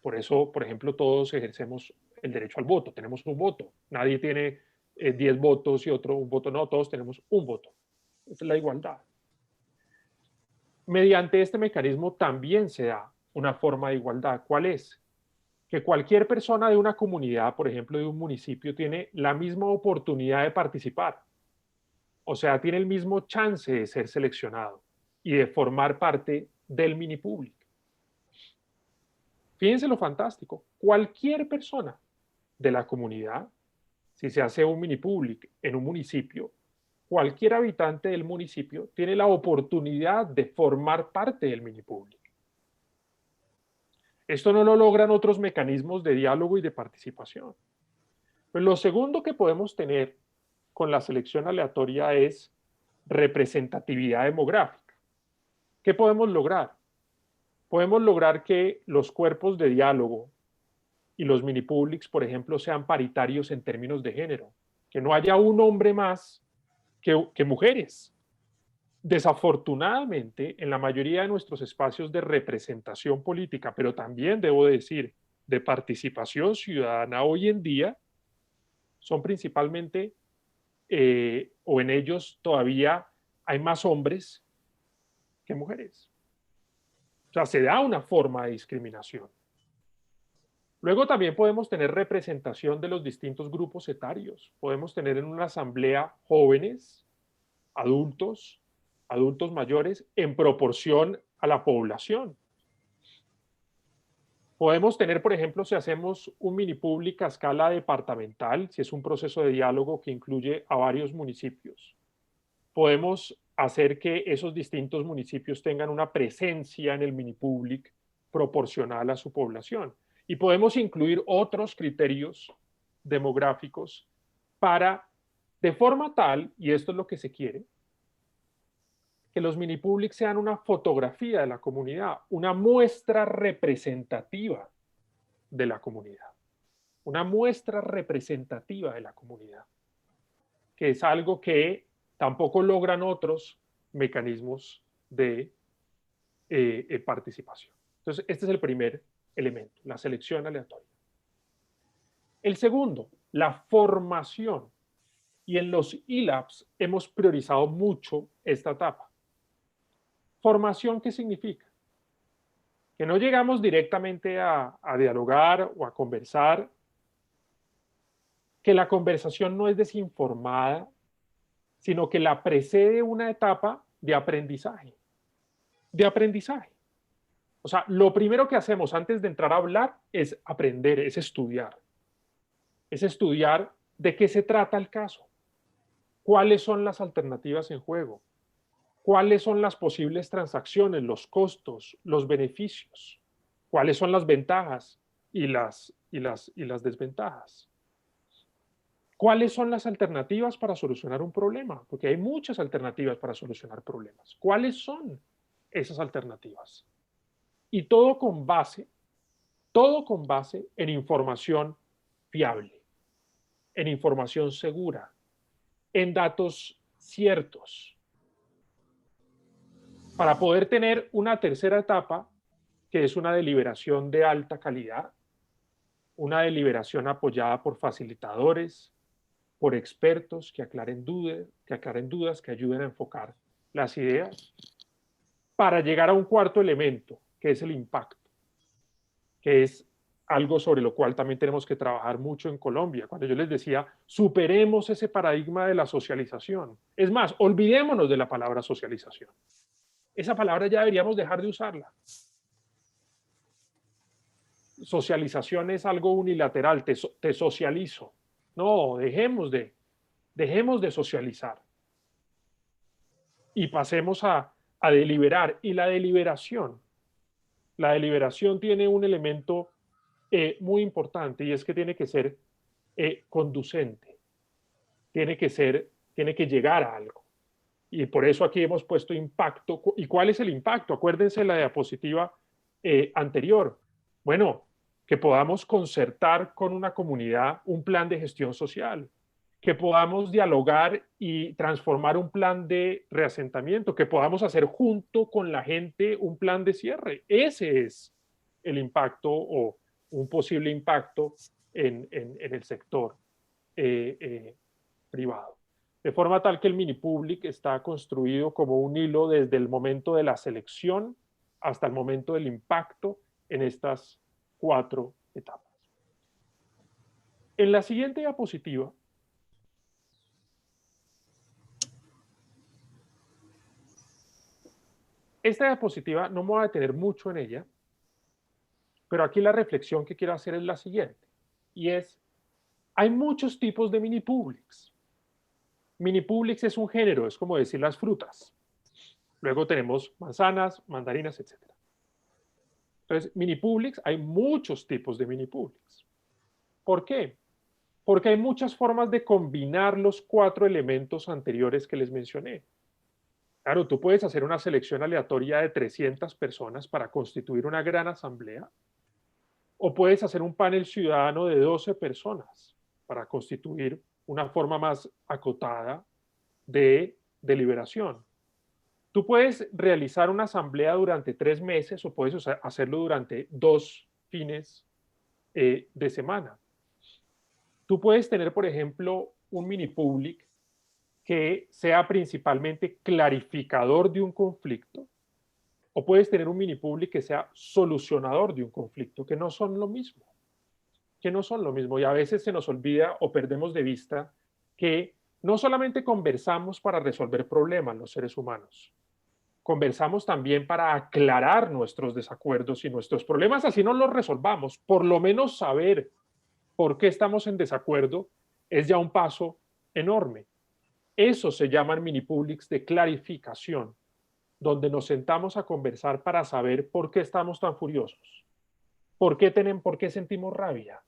Por eso, por ejemplo, todos ejercemos el derecho al voto. Tenemos un voto. Nadie tiene 10 votos y otro un voto. No, todos tenemos un voto. Esa es la igualdad. Mediante este mecanismo también se da una forma de igualdad. ¿Cuál es? Que cualquier persona de una comunidad, por ejemplo, de un municipio, tiene la misma oportunidad de participar. O sea, tiene el mismo chance de ser seleccionado y de formar parte del mini público. Fíjense lo fantástico. Cualquier persona de la comunidad, si se hace un mini public en un municipio, cualquier habitante del municipio tiene la oportunidad de formar parte del mini public. Esto no lo logran otros mecanismos de diálogo y de participación. Pues lo segundo que podemos tener con la selección aleatoria es representatividad demográfica. ¿Qué podemos lograr? Podemos lograr que los cuerpos de diálogo y los mini publics, por ejemplo, sean paritarios en términos de género, que no haya un hombre más que mujeres. Desafortunadamente, en la mayoría de nuestros espacios de representación política, pero también debo decir de participación ciudadana hoy en día, son principalmente, o en ellos todavía hay más hombres que mujeres. O sea, se da una forma de discriminación. Luego también podemos tener representación de los distintos grupos etarios. Podemos tener en una asamblea jóvenes, adultos mayores, en proporción a la población. Podemos tener, por ejemplo, si hacemos un mini public a escala departamental, si es un proceso de diálogo que incluye a varios municipios, podemos hacer que esos distintos municipios tengan una presencia en el mini public proporcional a su población. Y podemos incluir otros criterios demográficos para, de forma tal, y esto es lo que se quiere, que los mini publics sean una fotografía de la comunidad, una muestra representativa de la comunidad, una muestra representativa de la comunidad, que es algo que tampoco logran otros mecanismos de participación. Entonces, este es el primer elemento, la selección aleatoria. El segundo, la formación. Y en los e-labs hemos priorizado mucho esta etapa. Formación, ¿qué significa? Que no llegamos directamente a dialogar o a conversar, que la conversación no es desinformada, sino que la precede una etapa de aprendizaje. O sea, lo primero que hacemos antes de entrar a hablar es aprender, es estudiar. Es estudiar de qué se trata el caso, cuáles son las alternativas en juego, cuáles son las posibles transacciones, los costos, los beneficios, cuáles son las ventajas y las desventajas. ¿Cuáles son las alternativas para solucionar un problema? Porque hay muchas alternativas para solucionar problemas. ¿Cuáles son esas alternativas? Y todo con base en información fiable, en información segura, en datos ciertos, para poder tener una tercera etapa, que es una deliberación de alta calidad, una deliberación apoyada por facilitadores, por expertos que aclaren dudas, que ayuden a enfocar las ideas, para llegar a un cuarto elemento, que es el impacto, que es algo sobre lo cual también tenemos que trabajar mucho en Colombia. Cuando yo les decía, superemos ese paradigma de la socialización. Es más, olvidémonos de la palabra socialización. Esa palabra ya deberíamos dejar de usarla. Socialización es algo unilateral, te socializo. No, dejemos de socializar y pasemos a deliberar. Y la deliberación tiene un elemento muy importante, y es que tiene que ser conducente, tiene que llegar a algo. Y por eso aquí hemos puesto impacto. ¿Y cuál es el impacto? Acuérdense de la diapositiva anterior. Bueno, que podamos concertar con una comunidad un plan de gestión social, que podamos dialogar y transformar un plan de reasentamiento, que podamos hacer junto con la gente un plan de cierre. Ese es el impacto o un posible impacto en el sector privado. De forma tal que el mini public está construido como un hilo desde el momento de la selección hasta el momento del impacto en estas 4 etapas. En la siguiente diapositiva, esta diapositiva no me voy a detener mucho en ella, pero aquí la reflexión que quiero hacer es la siguiente, y es, hay muchos tipos de mini publics. Mini publics es un género, es como decir las frutas. Luego tenemos manzanas, mandarinas, etc. Entonces, mini publics, hay muchos tipos de mini publics. ¿Por qué? Porque hay muchas formas de combinar los 4 elementos anteriores que les mencioné. Claro, tú puedes hacer una selección aleatoria de 300 personas para constituir una gran asamblea, o puedes hacer un panel ciudadano de 12 personas para constituir una forma más acotada de deliberación. Tú puedes realizar una asamblea durante 3 meses o puedes hacerlo durante 2 fines de semana. Tú puedes tener, por ejemplo, un mini public que sea principalmente clarificador de un conflicto, o puedes tener un mini public que sea solucionador de un conflicto, que no son lo mismo. Y a veces se nos olvida o perdemos de vista que no solamente conversamos para resolver problemas los seres humanos, conversamos también para aclarar nuestros desacuerdos y nuestros problemas, así no los resolvamos. Por lo menos saber por qué estamos en desacuerdo es ya un paso enorme. Eso se llaman mini publics de clarificación, donde nos sentamos a conversar para saber por qué estamos tan furiosos, por qué sentimos rabia,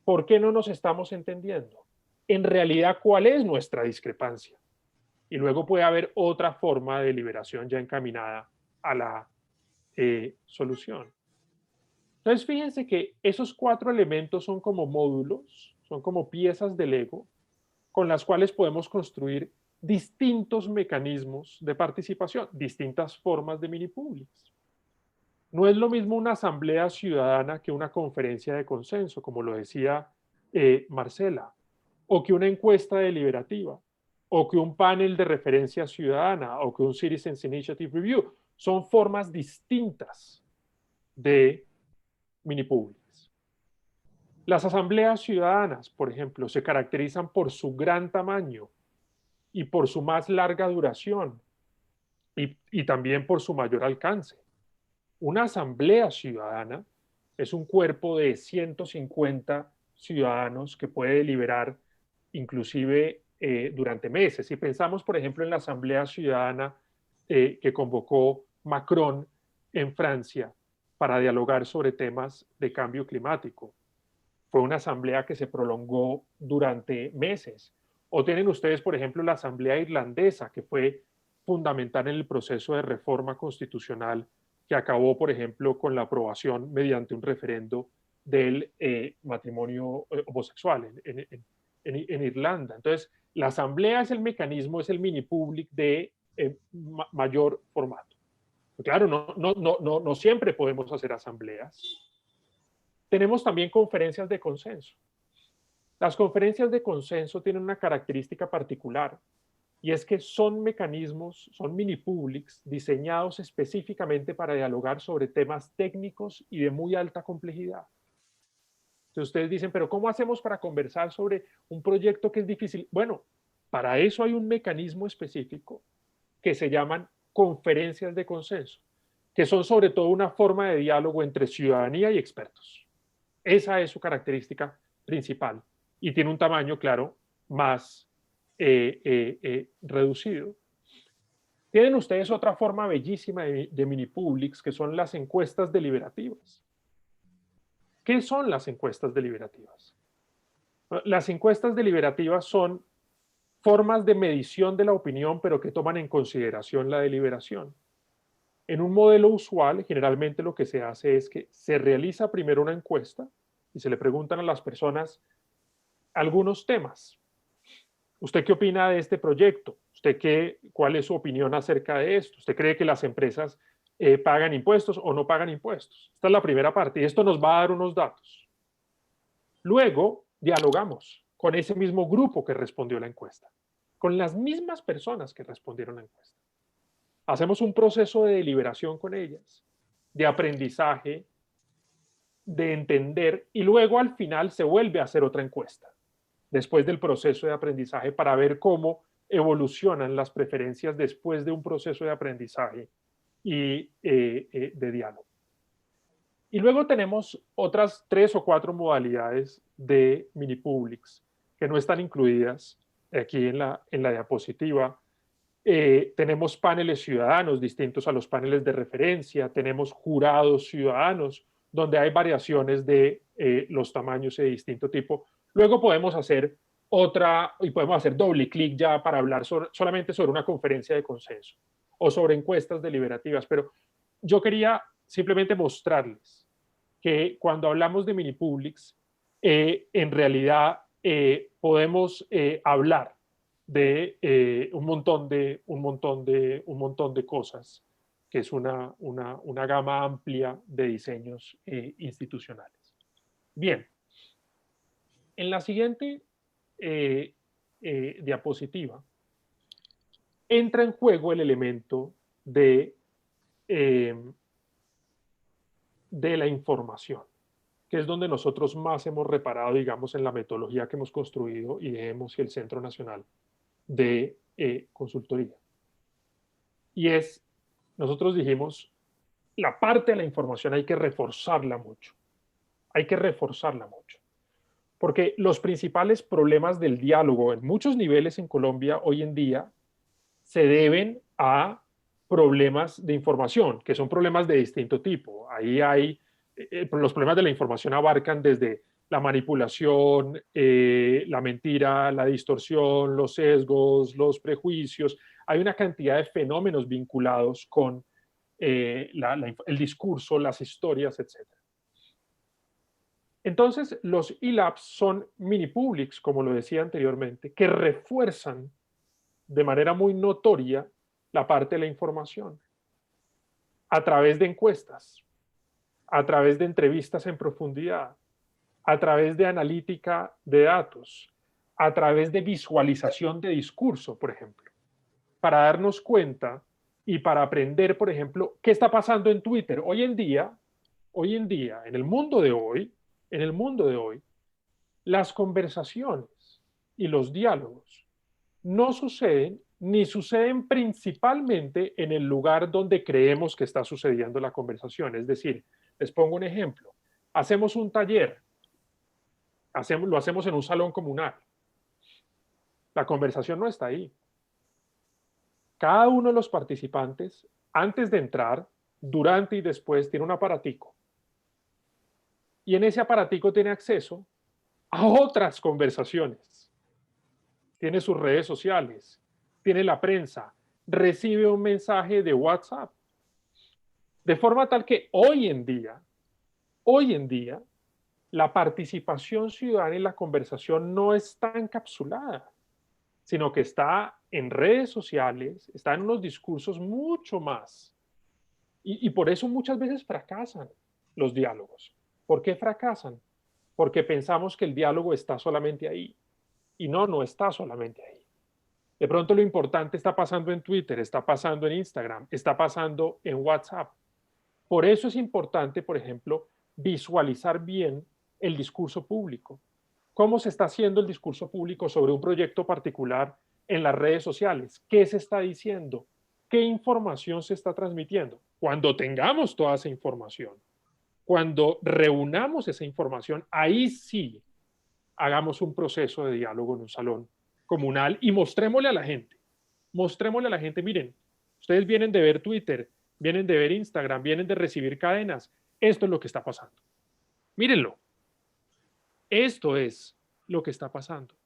por qué no nos estamos entendiendo, en realidad cuál es nuestra discrepancia. Y luego puede haber otra forma de deliberación ya encaminada a la solución. Entonces fíjense que esos 4 elementos son como módulos, son como piezas de Lego con las cuales podemos construir distintos mecanismos de participación, distintas formas de mini publics. No es lo mismo una asamblea ciudadana que una conferencia de consenso, como lo decía Marcela, o que una encuesta deliberativa, o que un panel de referencia ciudadana, o que un Citizens Initiative Review. Son formas distintas de mini publics. Las asambleas ciudadanas, por ejemplo, se caracterizan por su gran tamaño y por su más larga duración y también por su mayor alcance. Una asamblea ciudadana es un cuerpo de 150 ciudadanos que puede deliberar inclusive durante meses. Si pensamos, por ejemplo, en la asamblea ciudadana que convocó Macron en Francia para dialogar sobre temas de cambio climático, fue una asamblea que se prolongó durante meses. O tienen ustedes, por ejemplo, la asamblea irlandesa, que fue fundamental en el proceso de reforma constitucional que acabó, por ejemplo, con la aprobación mediante un referendo del matrimonio homosexual en Irlanda. Entonces, la asamblea es el mecanismo, es el mini public de mayor formato. Claro, no siempre podemos hacer asambleas. Tenemos también conferencias de consenso. Las conferencias de consenso tienen una característica particular, y es que son mecanismos, son mini publics diseñados específicamente para dialogar sobre temas técnicos y de muy alta complejidad. Entonces ustedes dicen, pero ¿cómo hacemos para conversar sobre un proyecto que es difícil? Bueno, para eso hay un mecanismo específico que se llaman conferencias de consenso, que son sobre todo una forma de diálogo entre ciudadanía y expertos. Esa es su característica principal y tiene un tamaño, claro, más reducido. Tienen ustedes otra forma bellísima de mini publics, que son las encuestas deliberativas. ¿Qué son las encuestas deliberativas? Las encuestas deliberativas son formas de medición de la opinión, pero que toman en consideración la deliberación. En un modelo usual, generalmente lo que se hace es que se realiza primero una encuesta y se le preguntan a las personas algunos temas. ¿Usted qué opina de este proyecto? ¿Cuál es su opinión acerca de esto? ¿Usted cree que las empresas pagan impuestos o no pagan impuestos? Esta es la primera parte y esto nos va a dar unos datos. Luego, dialogamos con ese mismo grupo que respondió la encuesta, con las mismas personas que respondieron la encuesta. Hacemos un proceso de deliberación con ellas, de aprendizaje, de entender, y luego al final se vuelve a hacer otra encuesta, después del proceso de aprendizaje, para ver cómo evolucionan las preferencias después de un proceso de aprendizaje y de diálogo. Y luego tenemos otras 3 o 4 modalidades de mini publics que no están incluidas aquí en la diapositiva. Tenemos paneles ciudadanos distintos a los paneles de referencia, tenemos jurados ciudadanos, donde hay variaciones de los tamaños de distinto tipo. Luego podemos hacer doble clic ya para hablar solamente sobre una conferencia de consenso o sobre encuestas deliberativas, pero yo quería simplemente mostrarles que cuando hablamos de mini publics, en realidad podemos hablar de un montón de cosas, que es una gama amplia de diseños institucionales. Bien, en la siguiente diapositiva entra en juego el elemento de la información, que es donde nosotros más hemos reparado, digamos, en la metodología que hemos construido IDEMOS y el Centro Nacional de Consultoría. Y nosotros dijimos, la parte de la información hay que reforzarla mucho. Hay que reforzarla mucho. Porque los principales problemas del diálogo en muchos niveles en Colombia hoy en día se deben a problemas de información, que son problemas de distinto tipo. Ahí hay, los problemas de la información abarcan desde la manipulación, la mentira, la distorsión, los sesgos, los prejuicios. Hay una cantidad de fenómenos vinculados con el discurso, las historias, etc. Entonces, los e-labs son mini publics, como lo decía anteriormente, que refuerzan de manera muy notoria la parte de la información a través de encuestas, a través de entrevistas en profundidad, a través de analítica de datos, a través de visualización de discurso, por ejemplo, para darnos cuenta y para aprender, por ejemplo, qué está pasando en Twitter. Hoy en día, en el mundo de hoy, las conversaciones y los diálogos no suceden ni suceden principalmente en el lugar donde creemos que está sucediendo la conversación. Es decir, les pongo un ejemplo. Hacemos un taller, lo hacemos en un salón comunal. La conversación no está ahí. Cada uno de los participantes, antes de entrar, durante y después, tiene un aparatico. Y en ese aparatico tiene acceso a otras conversaciones. Tiene sus redes sociales, tiene la prensa, recibe un mensaje de WhatsApp. De forma tal que hoy en día, la participación ciudadana en la conversación no está encapsulada, sino que está en redes sociales, está en unos discursos mucho más. Y por eso muchas veces fracasan los diálogos, ¿Por qué fracasan? Porque pensamos que el diálogo está solamente ahí. Y no, no está solamente ahí. De pronto lo importante está pasando en Twitter, está pasando en Instagram, está pasando en WhatsApp. Por eso es importante, por ejemplo, visualizar bien el discurso público. ¿Cómo se está haciendo el discurso público sobre un proyecto particular en las redes sociales? ¿Qué se está diciendo? ¿Qué información se está transmitiendo? Cuando tengamos toda esa información, cuando reunamos esa información, ahí sí hagamos un proceso de diálogo en un salón comunal y mostrémosle a la gente, miren, ustedes vienen de ver Twitter, vienen de ver Instagram, vienen de recibir cadenas, esto es lo que está pasando. Mírenlo, esto es lo que está pasando.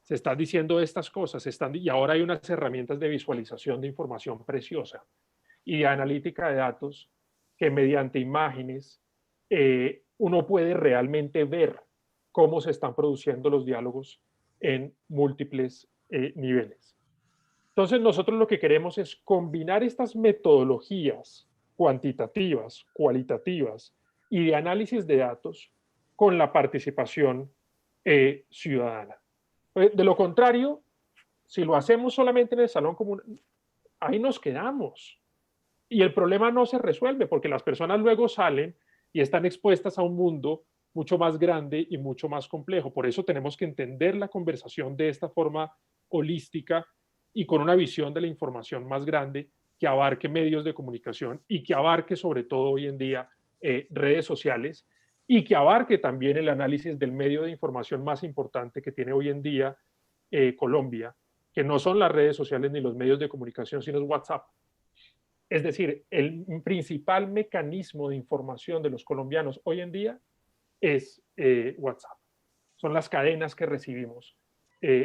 Se están diciendo estas cosas, y ahora hay unas herramientas de visualización de información preciosa y de analítica de datos que mediante imágenes uno puede realmente ver cómo se están produciendo los diálogos en múltiples niveles. Entonces nosotros lo que queremos es combinar estas metodologías cuantitativas, cualitativas y de análisis de datos con la participación ciudadana. De lo contrario, si lo hacemos solamente en el salón común, ahí nos quedamos. Y el problema no se resuelve porque las personas luego salen y están expuestas a un mundo mucho más grande y mucho más complejo. Por eso tenemos que entender la conversación de esta forma holística y con una visión de la información más grande que abarque medios de comunicación y que abarque sobre todo hoy en día redes sociales y que abarque también el análisis del medio de información más importante que tiene hoy en día Colombia, que no son las redes sociales ni los medios de comunicación, sino es WhatsApp. Es decir, el principal mecanismo de información de los colombianos hoy en día es WhatsApp. Son las cadenas que recibimos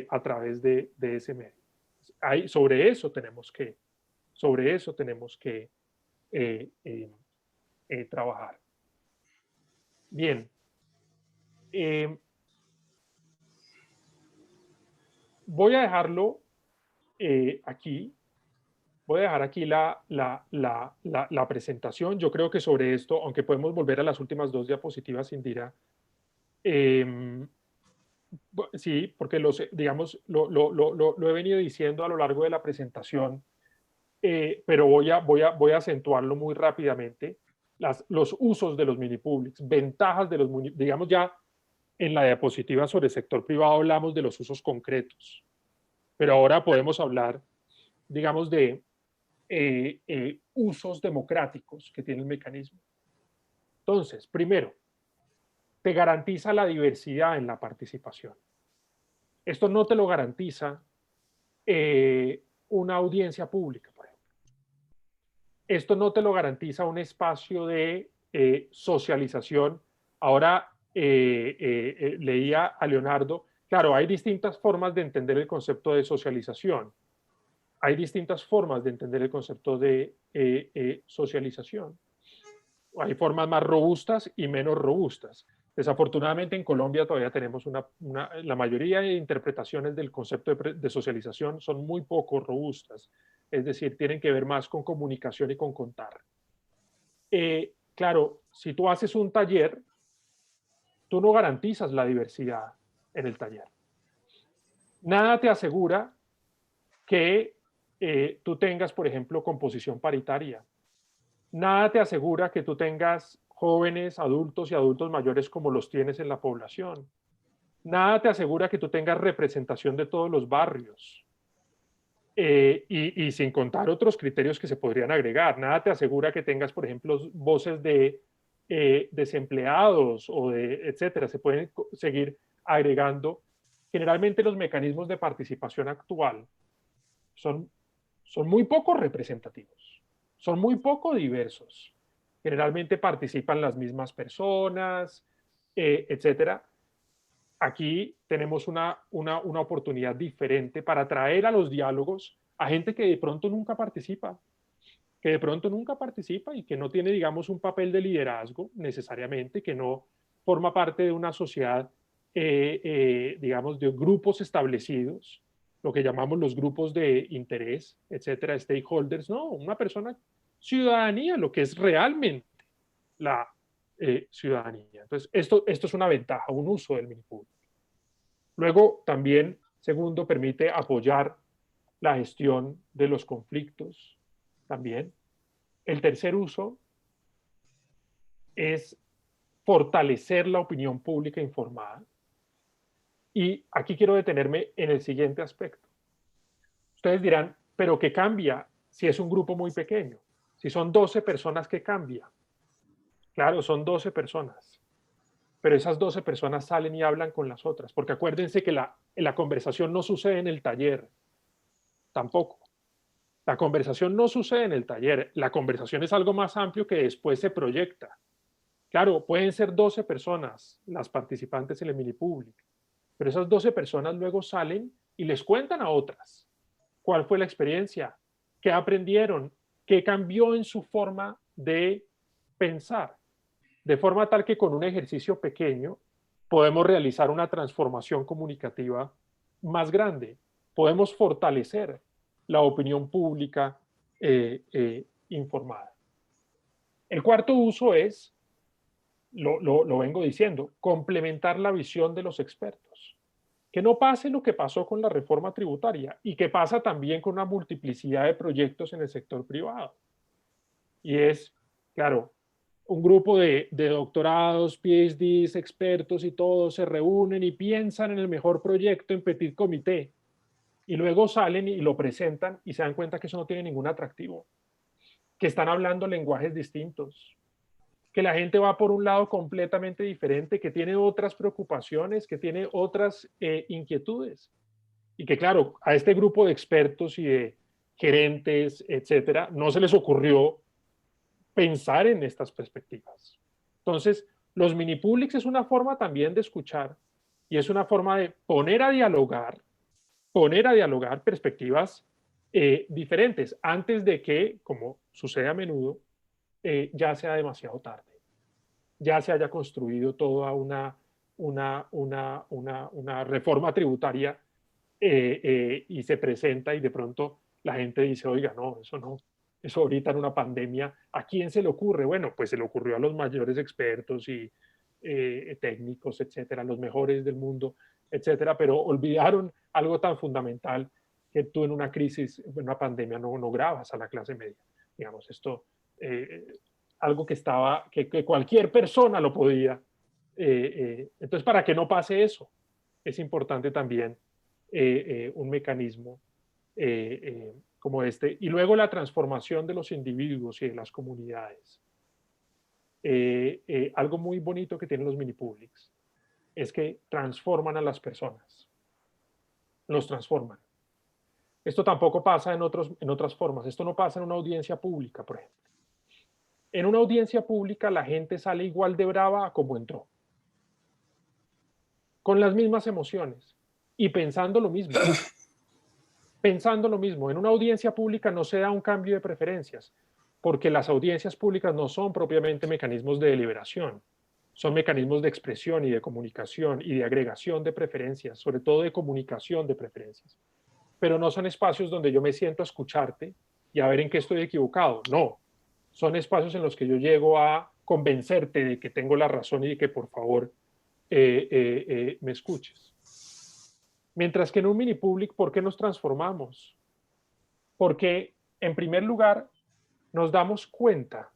a través de ese medio. Sobre eso tenemos que trabajar. Bien. Voy a dejarlo aquí. Voy a dejar aquí la presentación. Yo creo que sobre esto, aunque podemos volver a las últimas dos diapositivas, Indira, sí, porque digamos, lo he venido diciendo a lo largo de la presentación, pero voy a acentuarlo muy rápidamente. Los usos de los mini publics, ventajas de los digamos ya en la diapositiva sobre el sector privado hablamos de los usos concretos, pero ahora podemos hablar, digamos, de usos democráticos que tiene el mecanismo. Entonces, primero, te garantiza la diversidad en la participación. Esto no te lo garantiza una audiencia pública, por ejemplo. Esto no te lo garantiza un espacio de socialización. Ahora leía a Leonardo, claro, hay distintas formas de entender el concepto de socialización. Hay distintas formas de entender el concepto de socialización. Hay formas más robustas y menos robustas. Desafortunadamente en Colombia todavía tenemos la mayoría de interpretaciones del concepto de socialización son muy poco robustas. Es decir, tienen que ver más con comunicación y con contar. Claro, si tú haces un taller, tú no garantizas la diversidad en el taller. Nada te asegura que tú tengas, por ejemplo, composición paritaria. Nada te asegura que tú tengas jóvenes, adultos y adultos mayores como los tienes en la población. Nada te asegura que tú tengas representación de todos los barrios. Y sin contar otros criterios que se podrían agregar. Nada te asegura que tengas, por ejemplo, voces de desempleados o de etcétera. Se pueden seguir agregando. Generalmente los mecanismos de participación actual son muy poco representativos, son muy poco diversos. Generalmente participan las mismas personas, etcétera. Aquí tenemos una oportunidad diferente para atraer a los diálogos a gente que de pronto nunca participa, y que no tiene, digamos, un papel de liderazgo necesariamente, que no forma parte de una sociedad, digamos, de grupos establecidos, lo que llamamos los grupos de interés, etcétera, stakeholders, no, una persona, ciudadanía, lo que es realmente ciudadanía. Entonces, esto es una ventaja, un uso del mini public. Luego, también, segundo, permite apoyar la gestión de los conflictos también. El tercer uso es fortalecer la opinión pública informada. Y aquí quiero detenerme en el siguiente aspecto. Ustedes dirán, ¿pero qué cambia si es un grupo muy pequeño? Si son 12 personas, ¿qué cambia? Claro, son 12 personas. Pero esas 12 personas salen y hablan con las otras. Porque acuérdense que la conversación no sucede en el taller. Tampoco. La conversación no sucede en el taller. La conversación es algo más amplio que después se proyecta. Claro, pueden ser 12 personas las participantes en el mini public, pero esas 12 personas luego salen y les cuentan a otras cuál fue la experiencia, qué aprendieron, qué cambió en su forma de pensar, de forma tal que con un ejercicio pequeño podemos realizar una transformación comunicativa más grande, podemos fortalecer la opinión pública informada. El cuarto uso es, lo vengo diciendo, complementar la visión de los expertos. Que no pase lo que pasó con la reforma tributaria y que pasa también con una multiplicidad de proyectos en el sector privado. Y es, claro, un grupo de doctorados, PhDs, expertos y todos se reúnen y piensan en el mejor proyecto en petit comité y luego salen y lo presentan y se dan cuenta que eso no tiene ningún atractivo, que están hablando lenguajes distintos, que la gente va por un lado completamente diferente, que tiene otras preocupaciones, que tiene otras inquietudes. Y que claro, a este grupo de expertos y de gerentes, etcétera, no se les ocurrió pensar en estas perspectivas. Entonces, los mini publics es una forma también de escuchar y es una forma de poner a dialogar perspectivas diferentes antes de que, como sucede a menudo, ya sea demasiado tarde, ya se haya construido toda una reforma tributaria y se presenta y de pronto la gente dice, oiga, no, eso ahorita en una pandemia, ¿a quién se le ocurre? Bueno, pues se le ocurrió a los mayores expertos y técnicos, etcétera, los mejores del mundo, etcétera, pero olvidaron algo tan fundamental que tú en una crisis, en una pandemia, no grabas a la clase media. Digamos, esto, algo que cualquier persona lo podía. Entonces, para que no pase eso, es importante también un mecanismo como este. Y luego la transformación de los individuos y de las comunidades. Algo muy bonito que tienen los mini publics es que transforman a las personas. Los transforman. Esto tampoco pasa en otras formas. Esto no pasa en una audiencia pública, por ejemplo. En una audiencia pública la gente sale igual de brava a como entró. Con las mismas emociones y pensando lo mismo. Pensando lo mismo. En una audiencia pública no se da un cambio de preferencias, porque las audiencias públicas no son propiamente mecanismos de deliberación, son mecanismos de expresión y de comunicación y de agregación de preferencias, sobre todo de comunicación de preferencias. Pero no son espacios donde yo me siento a escucharte y a ver en qué estoy equivocado. No, son espacios en los que yo llego a convencerte de que tengo la razón y de que por favor me escuches. Mientras que en un mini public, ¿por qué nos transformamos? Porque, en primer lugar, nos damos cuenta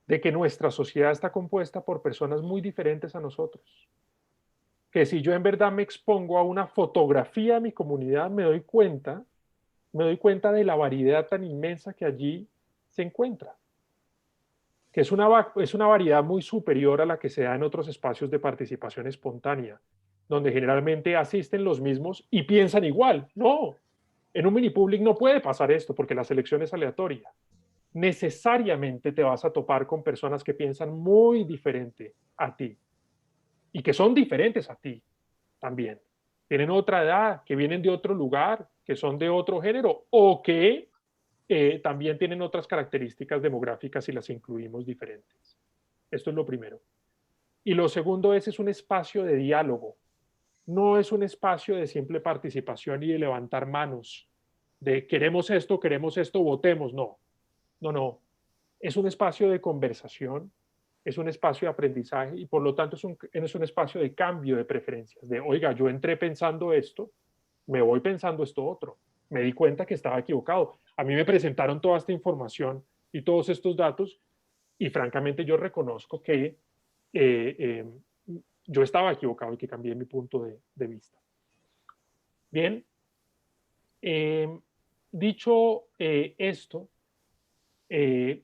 de que nuestra sociedad está compuesta por personas muy diferentes a nosotros. Que si yo en verdad me expongo a una fotografía de mi comunidad, me doy cuenta de la variedad tan inmensa que allí se encuentra. Que es una variedad muy superior a la que se da en otros espacios de participación espontánea, donde generalmente asisten los mismos y piensan igual. No, en un mini public no puede pasar esto porque la selección es aleatoria. Necesariamente te vas a topar con personas que piensan muy diferente a ti y que son diferentes a ti también. Tienen otra edad, que vienen de otro lugar, que son de otro género o que también tienen otras características demográficas y las incluimos diferentes. Esto es lo primero. Y lo segundo es un espacio de diálogo. No es un espacio de simple participación y de levantar manos, de queremos esto, votemos. No. Es un espacio de conversación es un espacio de aprendizaje y por lo tanto es un espacio de cambio de preferencias, de oiga, yo entré pensando esto, me voy pensando esto otro, me di cuenta que estaba equivocado. A mí me presentaron toda esta información y todos estos datos y francamente yo reconozco que yo estaba equivocado y que cambié mi punto de vista. Bien, dicho esto,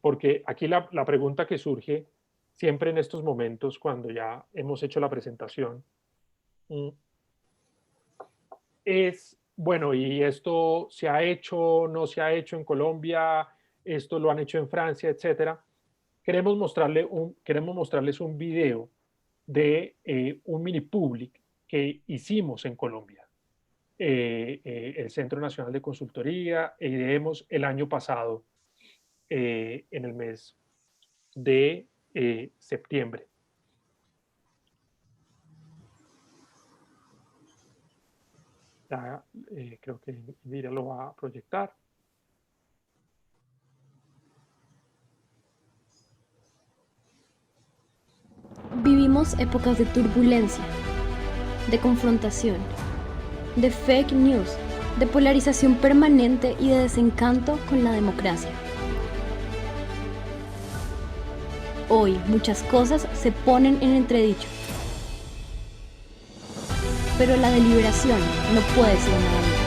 porque aquí la pregunta que surge siempre en estos momentos, cuando ya hemos hecho la presentación, es, bueno, ¿y esto se ha hecho, no se ha hecho en Colombia? ¿Esto lo han hecho en Francia, etcétera? Queremos mostrarles un video de un mini public que hicimos en Colombia. El Centro Nacional de Consultoría, IDEMOS, el año pasado, en el mes de septiembre. Ya, creo que Indira lo va a proyectar. Vivimos épocas de turbulencia, de confrontación, de fake news, de polarización permanente y de desencanto con la democracia. Hoy muchas cosas se ponen en entredicho, pero la deliberación no puede ser una bandera.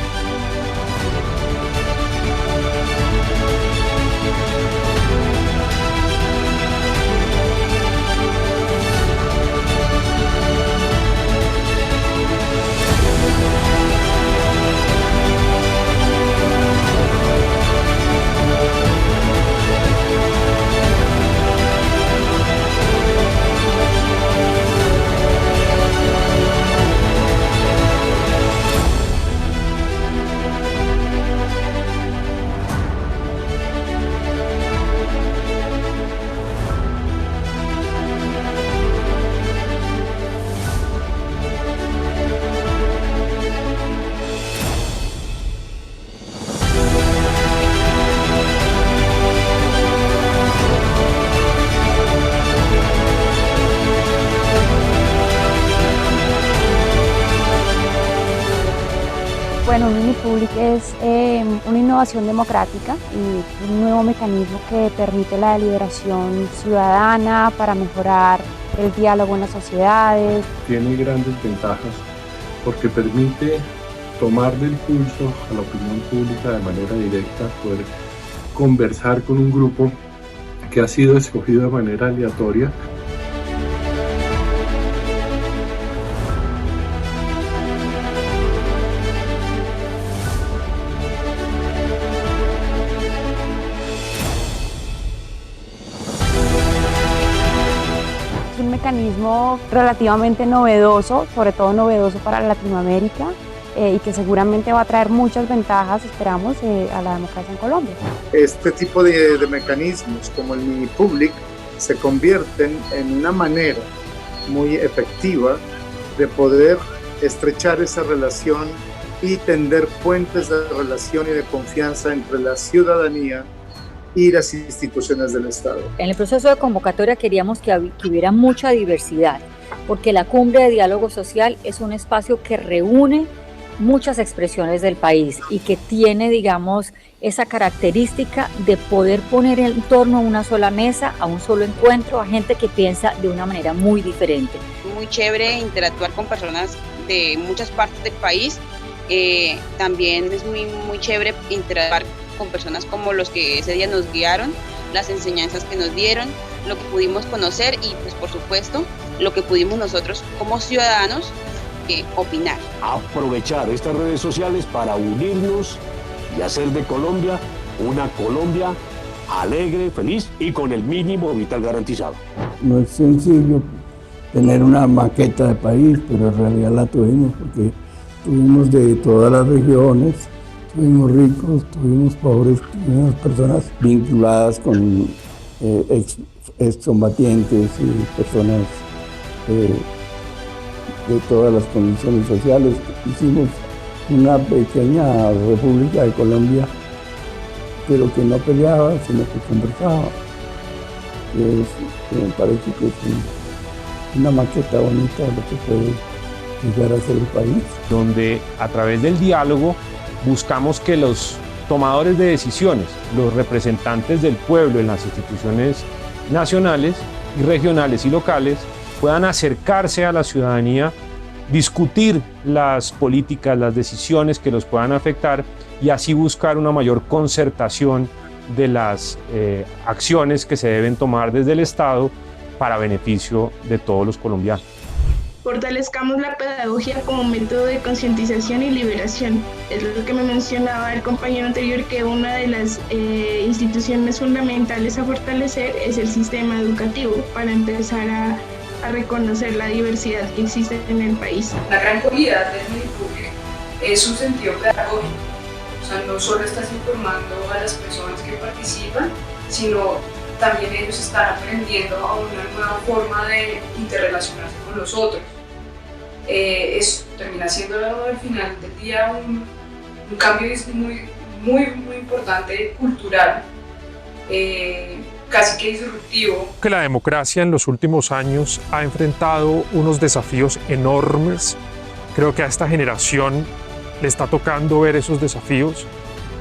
Bueno, un mini public es una innovación democrática y un nuevo mecanismo que permite la deliberación ciudadana para mejorar el diálogo en las sociedades. Tiene grandes ventajas porque permite tomarle el pulso a la opinión pública de manera directa, poder conversar con un grupo que ha sido escogido de manera aleatoria. Un mecanismo relativamente novedoso, sobre todo novedoso para Latinoamérica y que seguramente va a traer muchas ventajas, esperamos, a la democracia en Colombia. Este tipo de mecanismos como el mini public se convierten en una manera muy efectiva de poder estrechar esa relación y tender puentes de relación y de confianza entre la ciudadanía y las instituciones del Estado. En el proceso de convocatoria queríamos que hubiera mucha diversidad, porque la Cumbre de Diálogo Social es un espacio que reúne muchas expresiones del país y que tiene, digamos, esa característica de poder poner en torno a una sola mesa, a un solo encuentro, a gente que piensa de una manera muy diferente. Muy chévere interactuar con personas de muchas partes del país. También es muy chévere interactuar con personas como los que ese día nos guiaron, las enseñanzas que nos dieron, lo que pudimos conocer y pues por supuesto lo que pudimos nosotros como ciudadanos opinar. Aprovechar estas redes sociales para unirnos y hacer de Colombia una Colombia alegre, feliz y con el mínimo vital garantizado. No es sencillo tener una maqueta de país, pero en realidad la tuvimos porque tuvimos de todas las regiones. Tuvimos ricos, tuvimos pobres, tuvimos personas vinculadas con excombatientes y personas de todas las condiciones sociales. Hicimos una pequeña República de Colombia, pero que no peleaba, sino que conversaba. que me parece que es una maqueta bonita de lo que puede llegar a ser el país. Donde a través del diálogo buscamos que los tomadores de decisiones, los representantes del pueblo en las instituciones nacionales y regionales y locales, puedan acercarse a la ciudadanía, discutir las políticas, las decisiones que los puedan afectar y así buscar una mayor concertación de las acciones que se deben tomar desde el Estado para beneficio de todos los colombianos. Fortalezcamos la pedagogía como método de concientización y liberación. Es lo que me mencionaba el compañero anterior, que una de las instituciones fundamentales a fortalecer es el sistema educativo para empezar a reconocer la diversidad que existe en el país. La gran cualidad del Minipublic es su sentido pedagógico. O sea, no solo estás informando a las personas que participan, sino también ellos están aprendiendo a una nueva forma de interrelacionarse con los otros. Eso termina siendo al final del día un cambio muy importante cultural, casi que disruptivo. Que la democracia en los últimos años ha enfrentado unos desafíos enormes. Creo que a esta generación le está tocando ver esos desafíos,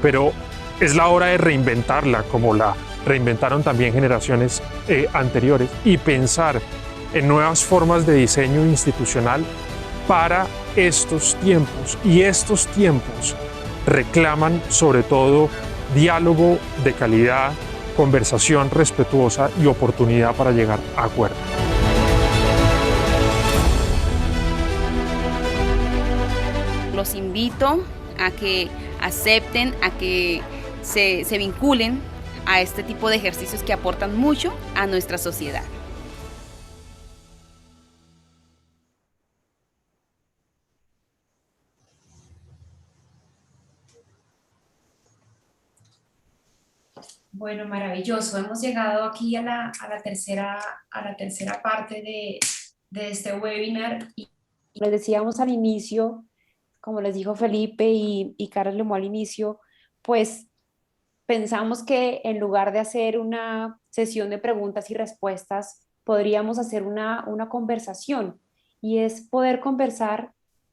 pero es la hora de reinventarla como la reinventaron también generaciones anteriores y pensar en nuevas formas de diseño institucional para estos tiempos. Y estos tiempos reclaman sobre todo diálogo de calidad, conversación respetuosa y oportunidad para llegar a acuerdos. Los invito a que acepten, a que se vinculen a este tipo de ejercicios que aportan mucho a nuestra sociedad. Bueno, maravilloso. Hemos llegado aquí a la tercera parte de este webinar. Les decíamos al inicio, como les dijo Felipe y Carlos Lemoa al inicio, pues pensamos que en lugar de hacer una sesión de preguntas y respuestas, podríamos hacer una conversación, y es poder conversar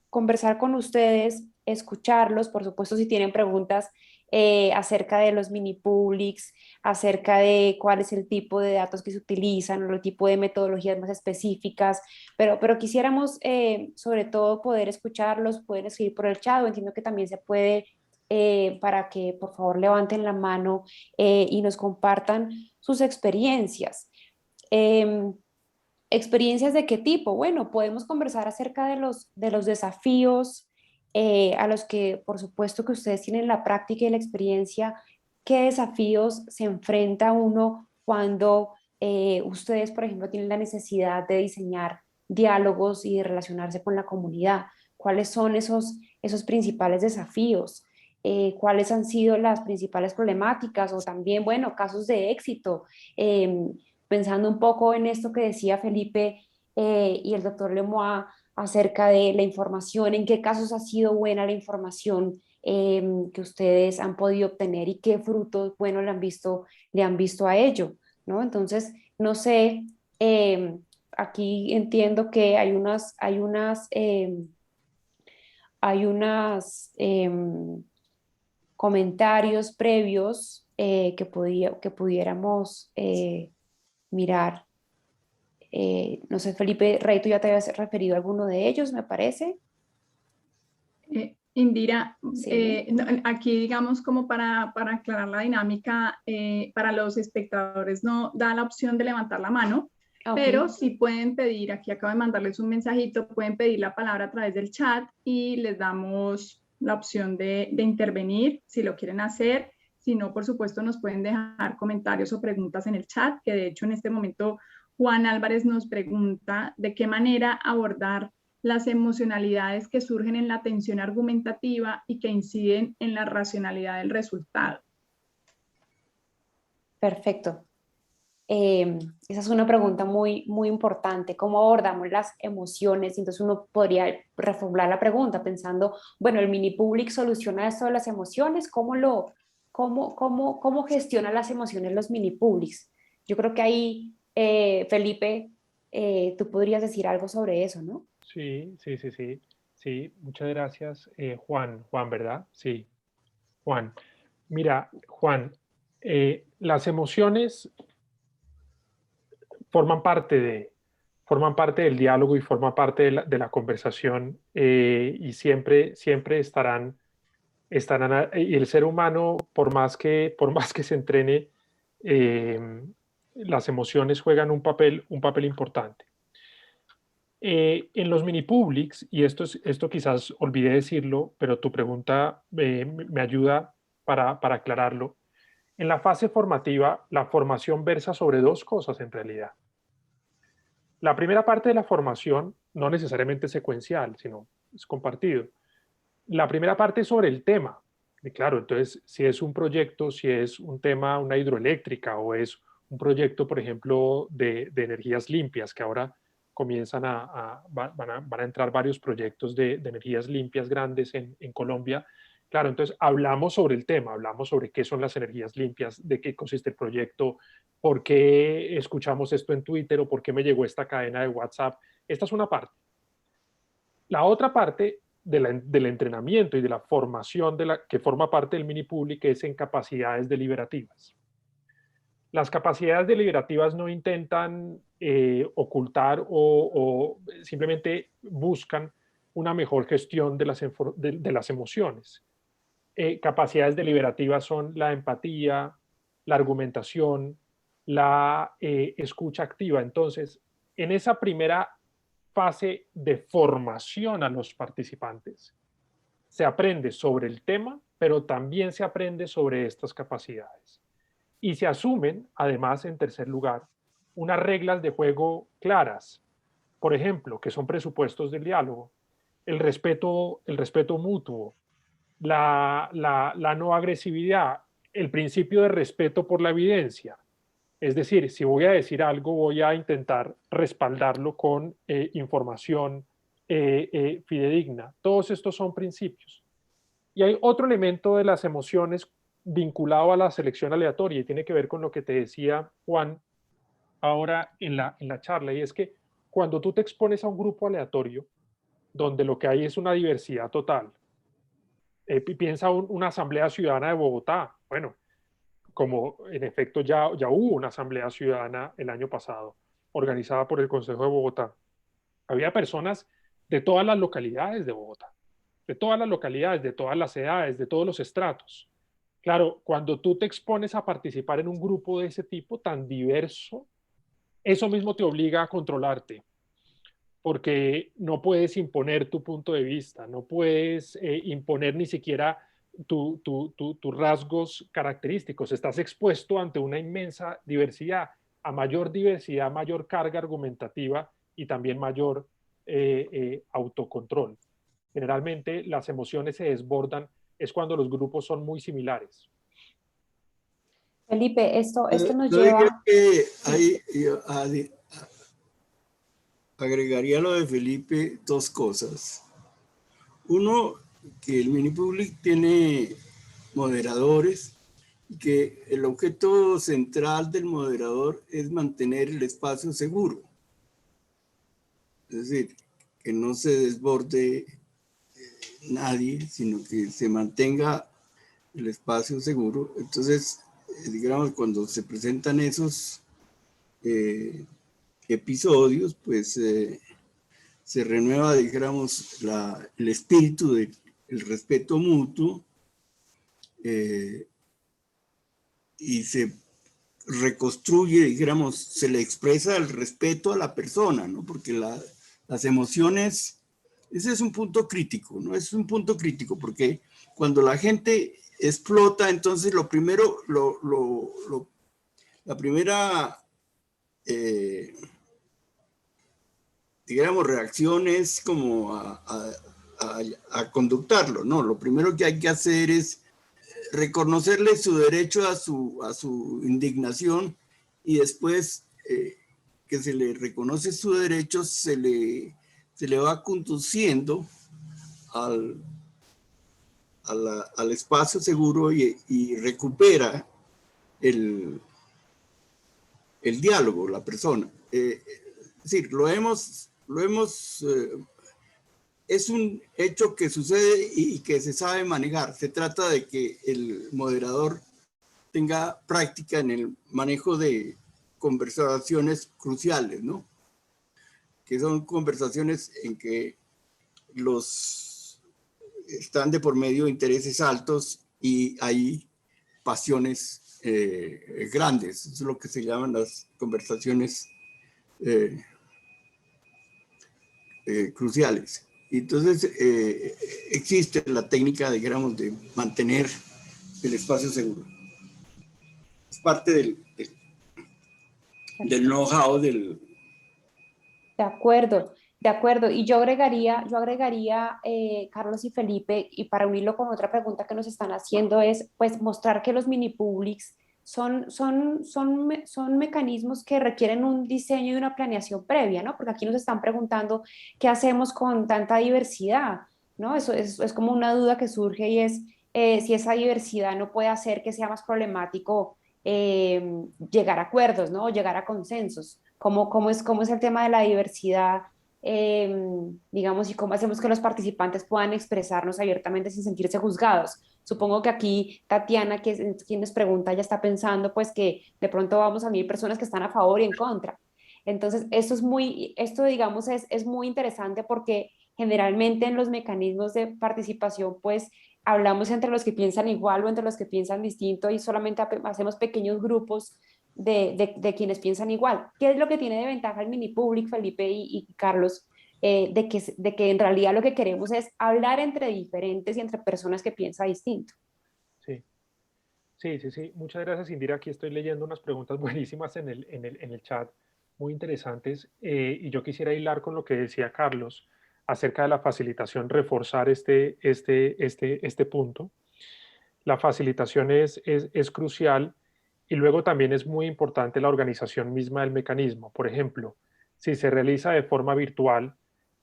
con ustedes, escucharlos, por supuesto si tienen preguntas acerca de los mini-publics, acerca de cuál es el tipo de datos que se utilizan, o el tipo de metodologías más específicas, pero quisiéramos sobre todo poder escucharlos, poder escribir por el chat, o entiendo que también se puede para que por favor levanten la mano y nos compartan sus experiencias. ¿Experiencias de qué tipo? Bueno, podemos conversar acerca de los desafíos a los que por supuesto que ustedes tienen la práctica y la experiencia. ¿Qué desafíos se enfrenta uno cuando ustedes, por ejemplo, tienen la necesidad de diseñar diálogos y de relacionarse con la comunidad? ¿Cuáles son esos principales desafíos? ¿Cuáles han sido las principales problemáticas o también, bueno, casos de éxito? Pensando un poco en esto que decía Felipe y el doctor Lemoa acerca de la información, en qué casos ha sido buena la información que ustedes han podido obtener y qué frutos buenos le han visto a ello, ¿no? Entonces, no sé, aquí entiendo que hay unas comentarios previos que pudiéramos mirar. No sé, Felipe Rey, tú ya te habías referido a alguno de ellos, me parece. Indira, Sí. aquí digamos como para aclarar la dinámica, para los espectadores no da la opción de levantar la mano, Okay. pero sí pueden pedir, aquí acabo de mandarles un mensajito, pueden pedir la palabra a través del chat y les damos la opción de intervenir si lo quieren hacer. Si no, por supuesto, nos pueden dejar comentarios o preguntas en el chat, que de hecho en este momento Juan Álvarez nos pregunta de qué manera abordar las emocionalidades que surgen en la tensión argumentativa y que inciden en la racionalidad del resultado. Perfecto. Esa es una pregunta muy importante. ¿Cómo abordamos las emociones? Entonces uno podría reformular la pregunta pensando, bueno, el mini-public soluciona esto de las emociones, ¿cómo gestiona las emociones los mini-publics? Yo creo que ahí, Felipe, tú podrías decir algo sobre eso, ¿no? Sí, muchas gracias, Juan, ¿verdad? Sí, Juan. Mira, Juan, las emociones forman parte del diálogo y forman parte de la conversación, y siempre estarán, y el ser humano, por más que se entrene, las emociones juegan un papel importante. En los mini publics, y esto quizás olvidé decirlo, pero tu pregunta me ayuda para aclararlo. En la fase formativa, la formación versa sobre dos cosas en realidad. La primera parte de la formación, no necesariamente secuencial, sino es compartido. La primera parte es sobre el tema. Y claro, entonces, si es un proyecto, si es un tema, una hidroeléctrica, o es un proyecto, por ejemplo, de energías limpias, que ahora comienzan van a entrar varios proyectos de energías limpias grandes en Colombia. Claro, entonces hablamos sobre el tema, hablamos sobre qué son las energías limpias, de qué consiste el proyecto, por qué escuchamos esto en Twitter o por qué me llegó esta cadena de WhatsApp. Esta es una parte. La otra parte del entrenamiento y de la formación que forma parte del mini public es en capacidades deliberativas. Las capacidades deliberativas no intentan ocultar o simplemente buscan una mejor gestión de las emociones. Capacidades deliberativas son la empatía, la argumentación, la escucha activa. Entonces, en esa primera fase de formación a los participantes, se aprende sobre el tema, pero también se aprende sobre estas capacidades. Y se asumen, además, en tercer lugar, unas reglas de juego claras. Por ejemplo, que son presupuestos del diálogo, el respeto mutuo, la no agresividad, el principio de respeto por la evidencia. Es decir, si voy a decir algo, voy a intentar respaldarlo con información fidedigna. Todos estos son principios. Y hay otro elemento de las emociones vinculado a la selección aleatoria y tiene que ver con lo que te decía Juan ahora en la charla, y es que cuando tú te expones a un grupo aleatorio, donde lo que hay es una diversidad total, piensa una asamblea ciudadana de Bogotá. Bueno, como en efecto ya hubo una asamblea ciudadana el año pasado, organizada por el Consejo de Bogotá. Había personas de todas las localidades de Bogotá, de todas las localidades, de todas las edades, de todos los estratos. Claro, cuando tú te expones a participar en un grupo de ese tipo tan diverso, eso mismo te obliga a controlarte, porque no puedes imponer tu punto de vista, no puedes imponer ni siquiera tus rasgos característicos. Estás expuesto ante una inmensa diversidad. A mayor diversidad, mayor carga argumentativa y también mayor autocontrol. Generalmente las emociones se desbordan es cuando los grupos son muy similares. Felipe, esto nos yo lleva... Agregaría lo de Felipe dos cosas. Uno, que el mini public tiene moderadores y que el objeto central del moderador es mantener el espacio seguro. Es decir, que no se desborde nadie, sino que se mantenga el espacio seguro. Entonces, digamos, cuando se presentan esos episodios, pues se renueva, digamos, el espíritu del respeto mutuo, y se reconstruye, digamos, se le expresa el respeto a la persona, ¿no? Porque las emociones, ese es un punto crítico, ¿no? Es un punto crítico porque cuando la gente explota, entonces la primera, digamos, reacción es como a conductarlo, ¿no? Lo primero que hay que hacer es reconocerle su derecho a su indignación y después que se le reconoce su derecho, se le va conduciendo al espacio seguro y recupera el diálogo, la persona. Es decir, es un hecho que sucede y que se sabe manejar. Se trata de que el moderador tenga práctica en el manejo de conversaciones cruciales, ¿no? Que son conversaciones en que están de por medio intereses altos y hay pasiones grandes. Eso es lo que se llaman las conversaciones cruciales. Entonces, existe la técnica, digamos, de mantener el espacio seguro. Es parte del know-how del... De acuerdo. Y yo agregaría, Carlos y Felipe, y para unirlo con otra pregunta que nos están haciendo es, pues, mostrar que los mini publics son mecanismos que requieren un diseño y una planeación previa, ¿no? Porque aquí nos están preguntando qué hacemos con tanta diversidad, ¿no? Eso es como una duda que surge y es si esa diversidad no puede hacer que sea más problemático llegar a acuerdos, ¿no? O llegar a consensos. ¿Cómo es el tema de la diversidad? Digamos, y cómo hacemos que los participantes puedan expresarnos abiertamente sin sentirse juzgados. Supongo que aquí Tatiana, que es quien nos pregunta, ya está pensando pues que de pronto vamos a unir personas que están a favor y en contra. Entonces, esto digamos es muy interesante porque generalmente en los mecanismos de participación pues hablamos entre los que piensan igual o entre los que piensan distinto y solamente hacemos pequeños grupos de quienes piensan igual. ¿Qué es lo que tiene de ventaja el mini public, Felipe y Carlos? De que en realidad lo que queremos es hablar entre diferentes y entre personas que piensan distinto. Sí. Muchas gracias, Indira. Aquí estoy leyendo unas preguntas buenísimas en el chat, muy interesantes. Y yo quisiera hilar con lo que decía Carlos acerca de la facilitación, reforzar este punto. La facilitación es crucial. Y luego también es muy importante la organización misma del mecanismo. Por ejemplo, si se realiza de forma virtual,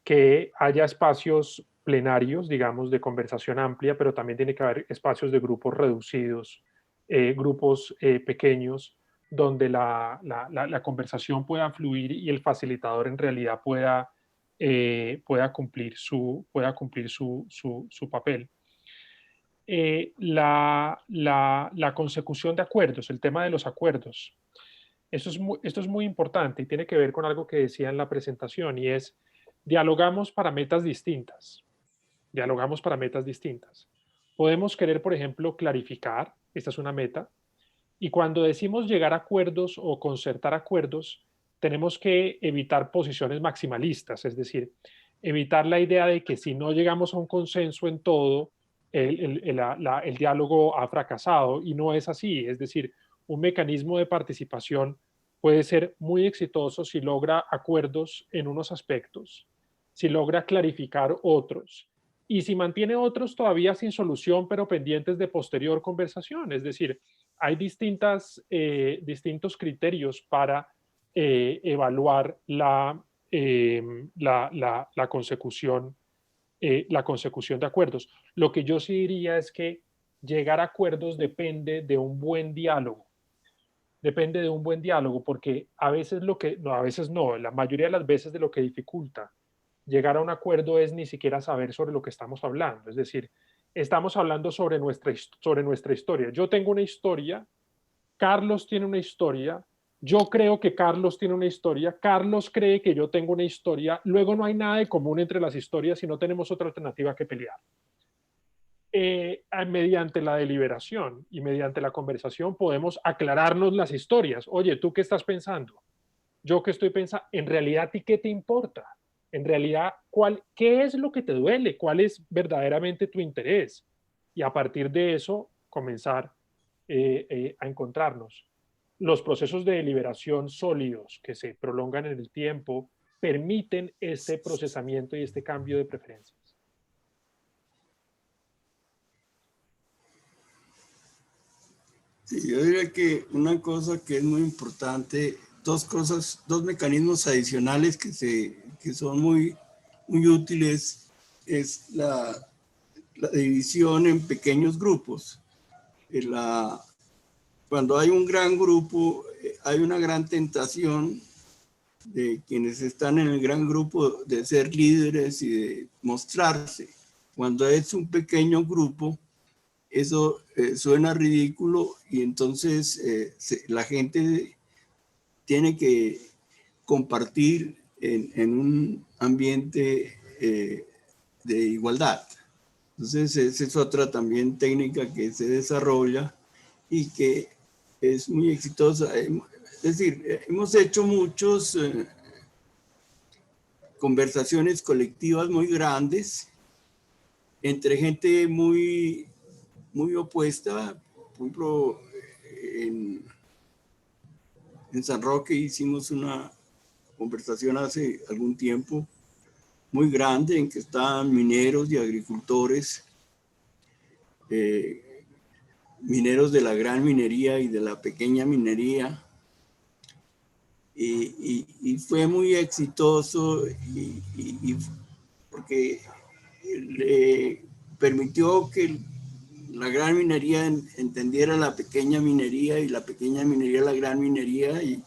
que haya espacios plenarios, digamos, de conversación amplia, pero también tiene que haber espacios de grupos reducidos, grupos pequeños, donde la conversación pueda fluir y el facilitador en realidad pueda cumplir su papel. La consecución de acuerdos, el tema de los acuerdos. Esto es muy importante y tiene que ver con algo que decía en la presentación y es, dialogamos para metas distintas. Podemos querer, por ejemplo, clarificar, esta es una meta, y cuando decimos llegar a acuerdos o concertar acuerdos, tenemos que evitar posiciones maximalistas, es decir, evitar la idea de que si no llegamos a un consenso en todo, el diálogo ha fracasado, y no es así. Es decir, un mecanismo de participación puede ser muy exitoso si logra acuerdos en unos aspectos, si logra clarificar otros, y si mantiene otros todavía sin solución, pero pendientes de posterior conversación. Es decir, hay distintos criterios para evaluar la consecución de acuerdos. Lo que yo sí diría es que llegar a acuerdos depende de un buen diálogo. Porque a veces la mayoría de las veces de lo que dificulta llegar a un acuerdo es ni siquiera saber sobre lo que estamos hablando. Es decir, estamos hablando sobre nuestra historia. Yo tengo una historia, Carlos tiene una historia, yo creo que Carlos tiene una historia, Carlos cree que yo tengo una historia, luego no hay nada de común entre las historias y no tenemos otra alternativa que pelear. Mediante la deliberación y mediante la conversación podemos aclararnos las historias. Oye, ¿tú qué estás pensando? ¿Yo qué estoy pensando? En realidad, ¿a ti qué te importa? En realidad, ¿qué es lo que te duele? ¿Cuál es verdaderamente tu interés? Y a partir de eso, comenzar a encontrarnos. Los procesos de deliberación sólidos que se prolongan en el tiempo permiten este procesamiento y este cambio de preferencias. Sí, yo diría que una cosa que es muy importante, dos mecanismos adicionales que son muy útiles, es la división en pequeños grupos. cuando hay un gran grupo, hay una gran tentación de quienes están en el gran grupo de ser líderes y de mostrarse. Cuando es un pequeño grupo, eso suena ridículo y entonces la gente tiene que compartir en un ambiente de igualdad. Entonces esa es otra también técnica que se desarrolla y que es muy exitosa. Es decir, hemos hecho muchas conversaciones colectivas muy grandes entre gente muy opuesta. Por ejemplo, en San Roque hicimos una conversación hace algún tiempo muy grande en que estaban mineros y agricultores, mineros de la gran minería y de la pequeña minería, y fue muy exitoso porque le permitió que la gran minería entendiera la pequeña minería y la pequeña minería la gran minería y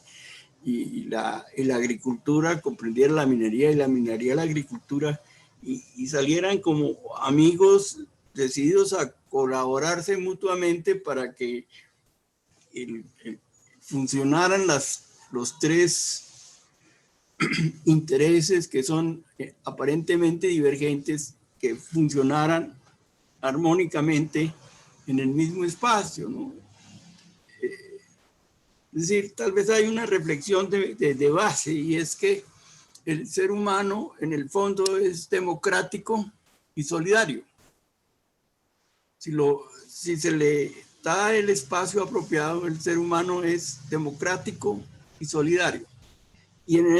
la agricultura comprendiera la minería y la minería la agricultura y salieran como amigos decididos a colaborarse mutuamente para que funcionaran los tres intereses que son aparentemente divergentes, que funcionaran armónicamente en el mismo espacio, ¿no? Es decir, tal vez hay una reflexión de base, y es que el ser humano en el fondo es democrático y solidario. Si se le da el espacio apropiado, el ser humano es democrático y solidario. Y en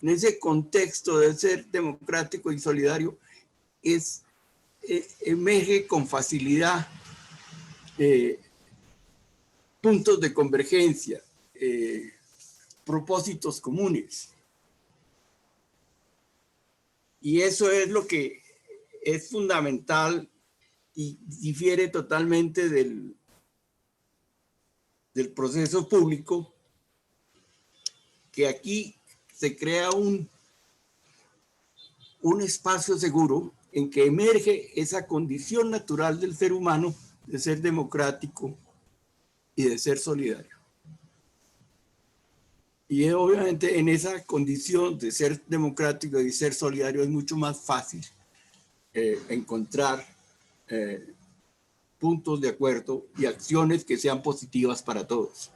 ese contexto de ser democrático y solidario emerge con facilidad puntos de convergencia, propósitos comunes. Y eso es lo que es fundamental y difiere totalmente del proceso público, que aquí se crea un espacio seguro en que emerge esa condición natural del ser humano de ser democrático y de ser solidario. Y obviamente en esa condición de ser democrático y ser solidario es mucho más fácil encontrar puntos de acuerdo y acciones que sean positivas para todos.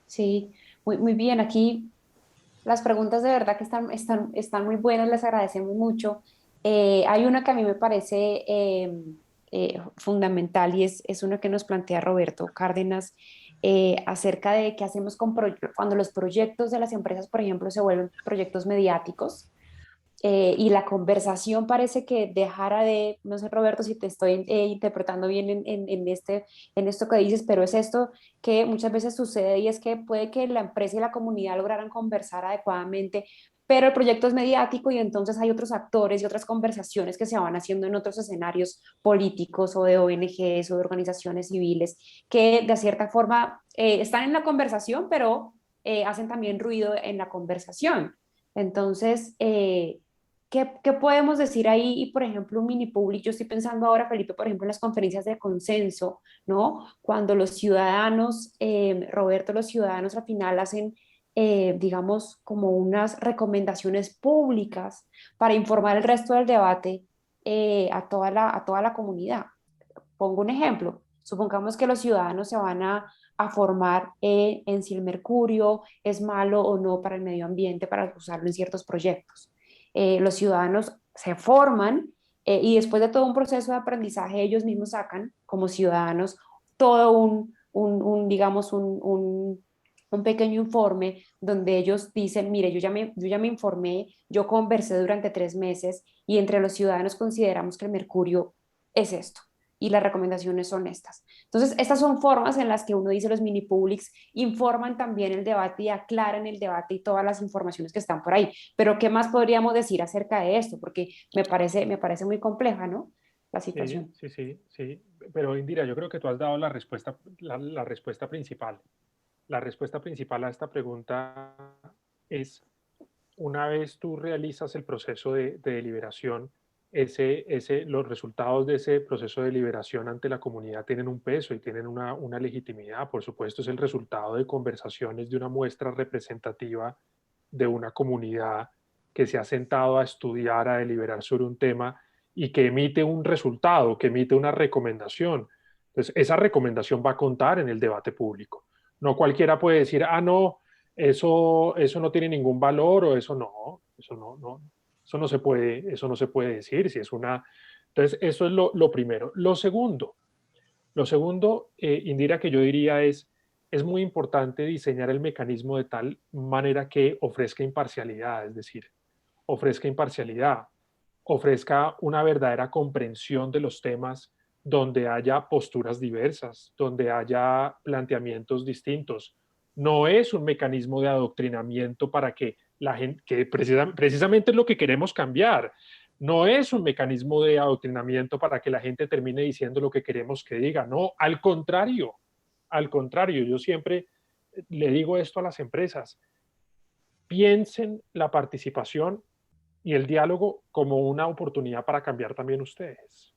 Sí, muy bien. Aquí las preguntas de verdad que están muy buenas, les agradecemos mucho. Hay una que a mí me parece fundamental y es una que nos plantea Roberto Cárdenas acerca de qué hacemos cuando los proyectos de las empresas, por ejemplo, se vuelven proyectos mediáticos y la conversación parece que dejara de, no sé Roberto si te estoy interpretando bien en esto que dices, pero es esto que muchas veces sucede y es que puede que la empresa y la comunidad lograran conversar adecuadamente, pero el proyecto es mediático y entonces hay otros actores y otras conversaciones que se van haciendo en otros escenarios políticos o de ONGs o de organizaciones civiles que de cierta forma están en la conversación, pero hacen también ruido en la conversación. Entonces, ¿qué podemos decir ahí? Y por ejemplo, un mini public, yo estoy pensando ahora, Felipe, por ejemplo, en las conferencias de consenso, ¿no? Cuando los ciudadanos, Roberto, los ciudadanos al final hacen, digamos, como unas recomendaciones públicas para informar el resto del debate a toda la comunidad. Pongo un ejemplo. Supongamos que los ciudadanos se van a formar en si el mercurio es malo o no para el medio ambiente, para usarlo en ciertos proyectos. Los ciudadanos se forman y después de todo un proceso de aprendizaje ellos mismos sacan como ciudadanos todo digamos un pequeño informe donde ellos dicen, mire, yo ya me informé, yo conversé durante 3 meses y entre los ciudadanos consideramos que el mercurio es esto y las recomendaciones son estas. Entonces, estas son formas en las que uno dice los mini publics informan también el debate y aclaran el debate y todas las informaciones que están por ahí. Pero, ¿qué más podríamos decir acerca de esto? Porque me parece muy compleja, ¿no? la situación. Sí. Pero Indira, yo creo que tú has dado la respuesta, la respuesta principal. La respuesta principal a esta pregunta es, una vez tú realizas el proceso de deliberación, los resultados de ese proceso de deliberación ante la comunidad tienen un peso y tienen una legitimidad. Por supuesto, es el resultado de conversaciones de una muestra representativa de una comunidad que se ha sentado a estudiar, a deliberar sobre un tema y que emite un resultado, que emite una recomendación. Entonces, esa recomendación va a contar en el debate público. No cualquiera puede decir, ah, no, eso no tiene ningún valor, o eso no se puede decir. Si es Entonces, eso es lo primero. Lo segundo, Indira, que yo diría es muy importante diseñar el mecanismo de tal manera que ofrezca imparcialidad, es decir, ofrezca una verdadera comprensión de los temas, donde haya posturas diversas, donde haya planteamientos distintos. No es un mecanismo de adoctrinamiento para que la gente, que precisamente es lo que queremos cambiar, no es un mecanismo de adoctrinamiento para que la gente termine diciendo lo que queremos que diga, no, al contrario, yo siempre le digo esto a las empresas: piensen la participación y el diálogo como una oportunidad para cambiar también ustedes,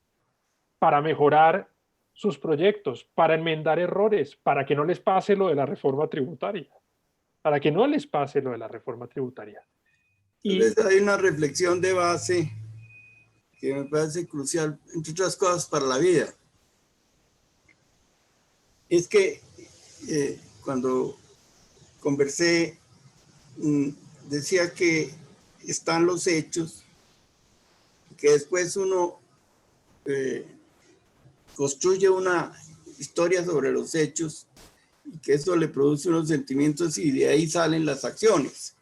para mejorar sus proyectos, para enmendar errores, para que no les pase lo de la reforma tributaria, Y hay una reflexión de base que me parece crucial, entre otras cosas, para la vida. Es que cuando conversé, decía que están los hechos, que después uno construye una historia sobre los hechos, y que eso le produce unos sentimientos y de ahí salen las acciones.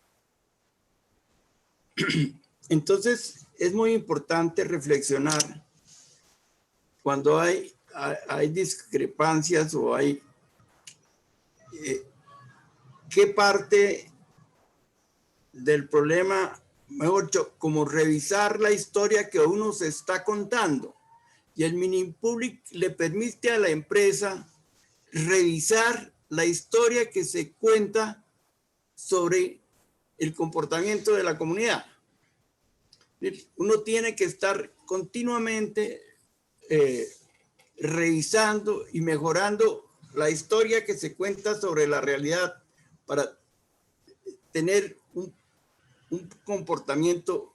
Entonces es muy importante reflexionar cuando hay discrepancias o hay qué parte del problema, mejor dicho, como revisar la historia que uno se está contando. Y el mini-public le permite a la empresa revisar la historia que se cuenta sobre el comportamiento de la comunidad. Uno tiene que estar continuamente revisando y mejorando la historia que se cuenta sobre la realidad para tener un comportamiento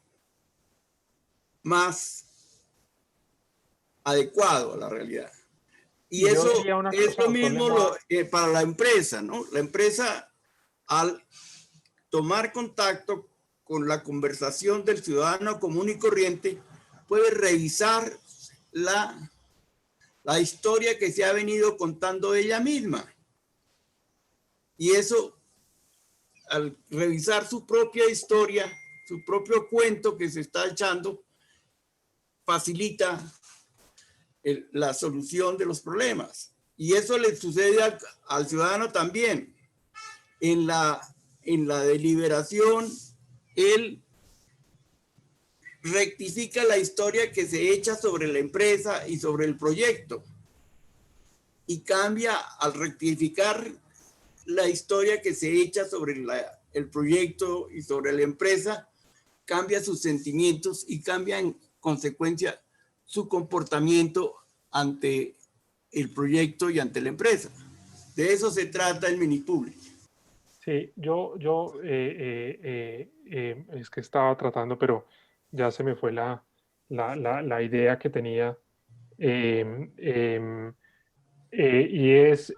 más adecuado a la realidad. Y eso es lo mismo para la empresa, ¿no? La empresa, al tomar contacto con la conversación del ciudadano común y corriente, puede revisar la historia que se ha venido contando ella misma. Y eso, al revisar su propia historia, su propio cuento que se está echando, facilita la solución de los problemas. Y eso le sucede al ciudadano también. En la deliberación, él rectifica la historia que se echa sobre la empresa y sobre el proyecto. Y cambia, al rectificar la historia que se echa sobre el proyecto y sobre la empresa, cambia sus sentimientos y cambia en consecuencia su comportamiento ante el proyecto y ante la empresa. De eso se trata el mini-public. Sí, yo es que estaba tratando, pero ya se me fue la idea que tenía. Y es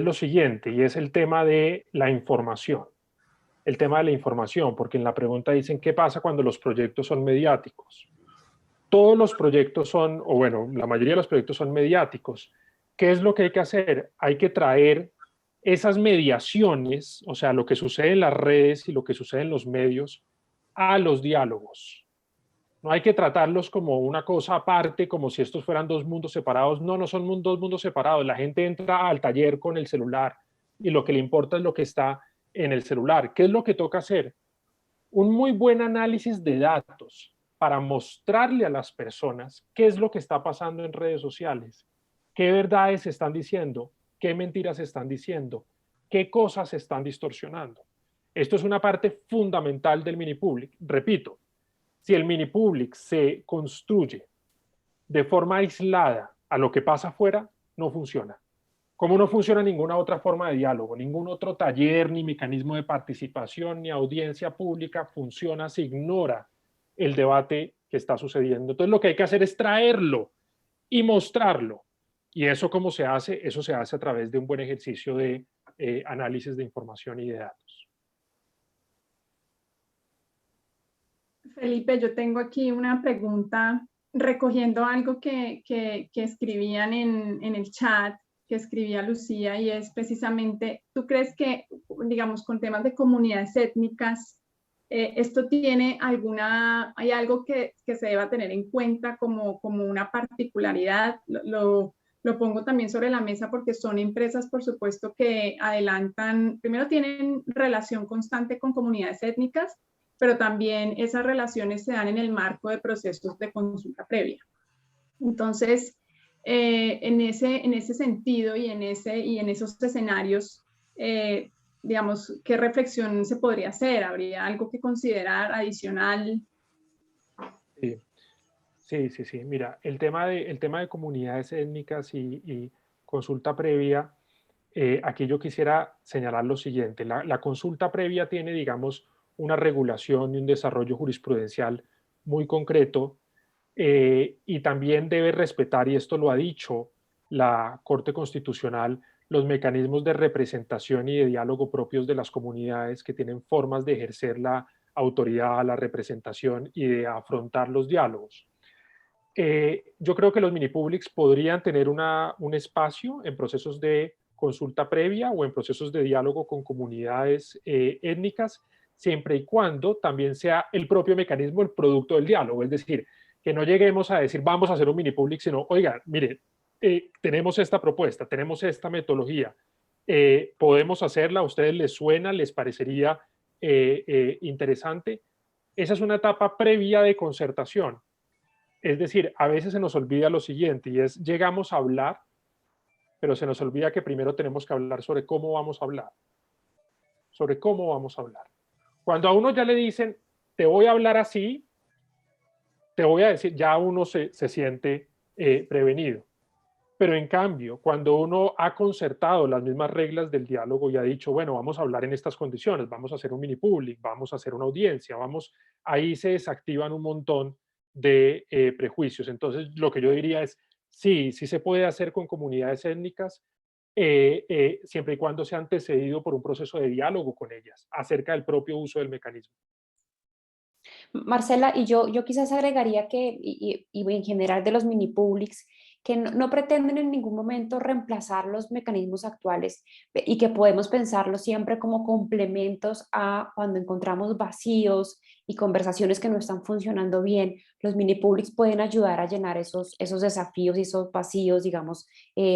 lo siguiente, y es el tema de la información. El tema de la información, porque en la pregunta dicen, ¿qué pasa cuando los proyectos son mediáticos? Todos los proyectos son, o bueno, la mayoría de los proyectos son mediáticos. ¿Qué es lo que hay que hacer? Hay que traer esas mediaciones, o sea, lo que sucede en las redes y lo que sucede en los medios, a los diálogos. No hay que tratarlos como una cosa aparte, como si estos fueran dos mundos separados. No, no son dos mundos separados. La gente entra al taller con el celular y lo que le importa es lo que está en el celular. ¿Qué es lo que toca hacer? Un muy buen análisis de datos para mostrarle a las personas qué es lo que está pasando en redes sociales, qué verdades se están diciendo, qué mentiras se están diciendo, qué cosas se están distorsionando. Esto es una parte fundamental del mini public. Repito, si el mini public se construye de forma aislada a lo que pasa afuera, no funciona. Como no funciona ninguna otra forma de diálogo, ningún otro taller, ni mecanismo de participación, ni audiencia pública funciona, se ignora el debate que está sucediendo. Entonces lo que hay que hacer es traerlo y mostrarlo. ¿Y eso cómo se hace? Eso se hace a través de un buen ejercicio de análisis de información y de datos. Felipe, yo tengo aquí una pregunta recogiendo algo que escribían en el chat, que escribía Lucía, y es precisamente, ¿tú crees que, digamos, con temas de comunidades étnicas, esto tiene hay algo que se deba tener en cuenta como una particularidad? Lo pongo también sobre la mesa porque son empresas, por supuesto, que adelantan, primero tienen relación constante con comunidades étnicas, pero también esas relaciones se dan en el marco de procesos de consulta previa. Entonces, en ese sentido y en esos escenarios, digamos, ¿qué reflexión se podría hacer? ¿Habría algo que considerar adicional? Sí. Mira, el tema de comunidades étnicas y consulta previa, aquí yo quisiera señalar lo siguiente. La consulta previa tiene, digamos, una regulación y un desarrollo jurisprudencial muy concreto, y también debe respetar, y esto lo ha dicho la Corte Constitucional, los mecanismos de representación y de diálogo propios de las comunidades, que tienen formas de ejercer la autoridad, la representación y de afrontar los diálogos. Yo creo que los mini publics podrían tener un espacio en procesos de consulta previa o en procesos de diálogo con comunidades étnicas, siempre y cuando también sea el propio mecanismo el producto del diálogo. Es decir, que no lleguemos a decir vamos a hacer un mini public, sino, oiga, mire, tenemos esta propuesta, tenemos esta metodología, podemos hacerla, a ustedes les suena, les parecería interesante. Esa es una etapa previa de concertación. Es decir, a veces se nos olvida lo siguiente, y es, llegamos a hablar, pero se nos olvida que primero tenemos que hablar sobre cómo vamos a hablar. Sobre cómo vamos a hablar. Cuando a uno ya le dicen, te voy a hablar así, te voy a decir, ya uno se siente prevenido. Pero en cambio, cuando uno ha concertado las mismas reglas del diálogo y ha dicho, bueno, vamos a hablar en estas condiciones, vamos a hacer un mini public, vamos a hacer una audiencia, ahí se desactivan un montón de prejuicios. Entonces, lo que yo diría es, sí se puede hacer con comunidades étnicas, siempre y cuando sea antecedido por un proceso de diálogo con ellas acerca del propio uso del mecanismo. Marcela, y yo quizás agregaría que, y en general de los mini publics, que no pretenden en ningún momento reemplazar los mecanismos actuales y que podemos pensarlos siempre como complementos a cuando encontramos vacíos y conversaciones que no están funcionando bien. Los mini publics pueden ayudar a llenar esos desafíos y esos vacíos, digamos,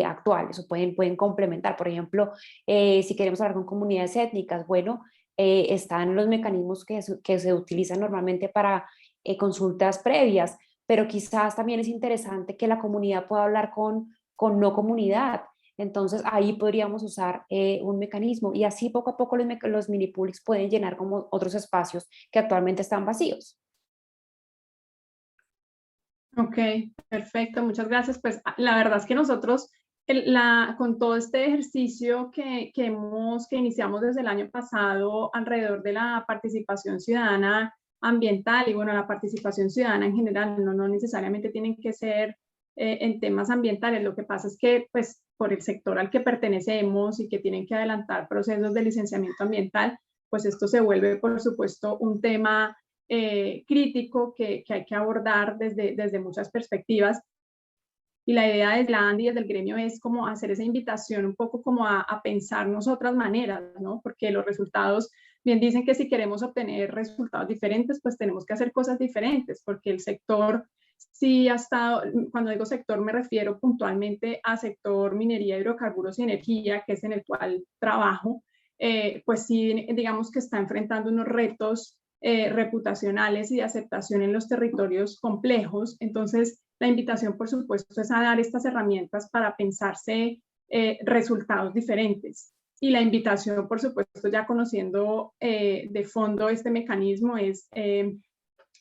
actuales, o pueden complementar. Por ejemplo, si queremos hablar con comunidades étnicas, bueno, están los mecanismos que se utilizan normalmente para consultas previas, pero quizás también es interesante que la comunidad pueda hablar con no comunidad. Entonces ahí podríamos usar un mecanismo, y así poco a poco los mini publics pueden llenar como otros espacios que actualmente están vacíos. Ok, perfecto, muchas gracias. Pues la verdad es que nosotros con todo este ejercicio que iniciamos desde el año pasado alrededor de la participación ciudadana ambiental, y bueno, la participación ciudadana en general, no necesariamente tienen que ser en temas ambientales. Lo que pasa es que, pues, por el sector al que pertenecemos y que tienen que adelantar procesos de licenciamiento ambiental, pues esto se vuelve, por supuesto, un tema crítico que hay que abordar desde muchas perspectivas. Y la idea desde la ANDI, desde el gremio, es como hacer esa invitación un poco como a pensarnos otras maneras, ¿no? Porque los resultados, bien dicen que si queremos obtener resultados diferentes, pues tenemos que hacer cosas diferentes, porque el sector sí ha estado, cuando digo sector me refiero puntualmente a sector minería, hidrocarburos y energía, que es en el cual trabajo, pues sí, digamos que está enfrentando unos retos reputacionales y de aceptación en los territorios complejos. Entonces, la invitación, por supuesto, es a dar estas herramientas para pensarse resultados diferentes. Y la invitación, por supuesto, ya conociendo de fondo este mecanismo, es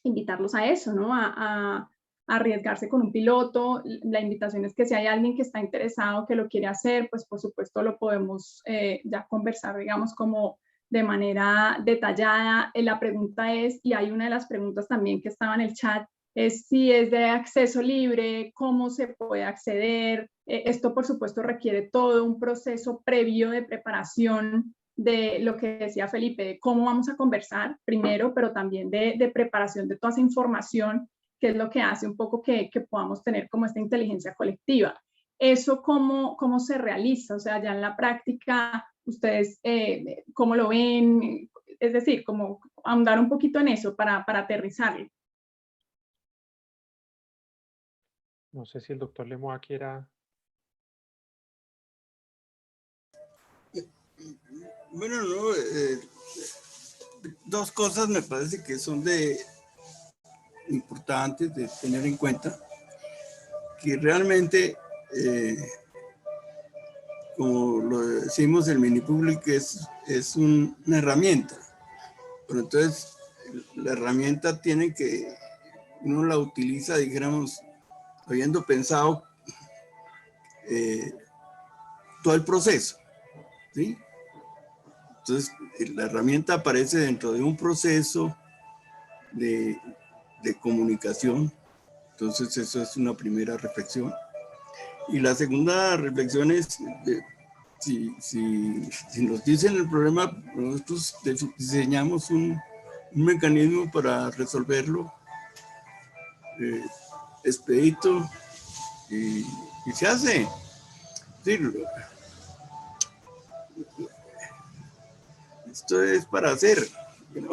invitarlos a eso, ¿no? A arriesgarse con un piloto. La invitación es que si hay alguien que está interesado, que lo quiere hacer, pues por supuesto lo podemos ya conversar, digamos, como de manera detallada. La pregunta es, y hay una de las preguntas también que estaba en el chat, es si es de acceso libre, cómo se puede acceder. Esto, por supuesto, requiere todo un proceso previo de preparación de lo que decía Felipe, de cómo vamos a conversar primero, pero también de preparación de toda esa información, que es lo que hace un poco que podamos tener como esta inteligencia colectiva. ¿Eso cómo se realiza? O sea, ya en la práctica, ustedes, ¿cómo lo ven? Es decir, como ahondar un poquito en eso para aterrizarlo. No sé si el doctor Lemoa quiera. Bueno, no, dos cosas me parece que son importantes de tener en cuenta, que realmente, como lo decimos, el mini-public es una herramienta, pero entonces la herramienta tiene que, uno la utiliza, dijéramos, habiendo pensado todo el proceso, ¿sí? Entonces, la herramienta aparece dentro de un proceso de comunicación. Entonces, eso es una primera reflexión. Y la segunda reflexión es, si nos dicen el problema, nosotros diseñamos un mecanismo para resolverlo expedito y se hace. Sí, esto es para hacer, ¿no?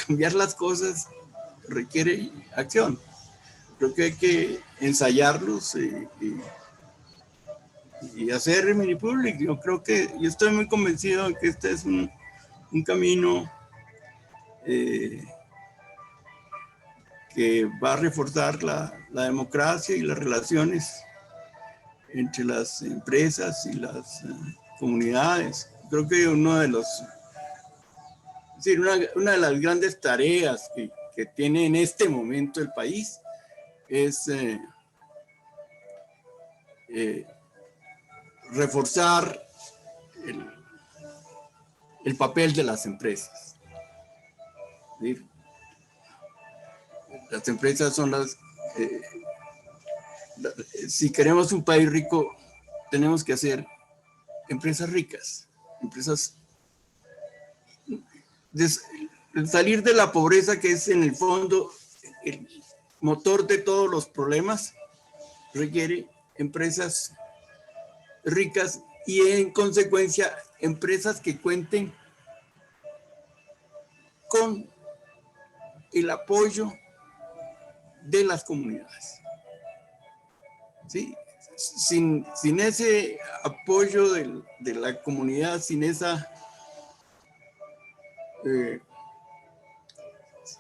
Cambiar las cosas requiere acción. Creo que hay que ensayarlos y hacer mini-public. Yo estoy muy convencido de que este es un camino que va a reforzar la democracia y las relaciones entre las empresas y las comunidades. Creo que una de las grandes tareas que tiene en este momento el país es reforzar el papel de las empresas. ¿Sí? Las empresas son si queremos un país rico, tenemos que hacer empresas ricas, empresas salir de la pobreza, que es en el fondo el motor de todos los problemas, requiere empresas ricas y en consecuencia empresas que cuenten con el apoyo de las comunidades. ¿Sí? Sin ese apoyo de la comunidad, sin esa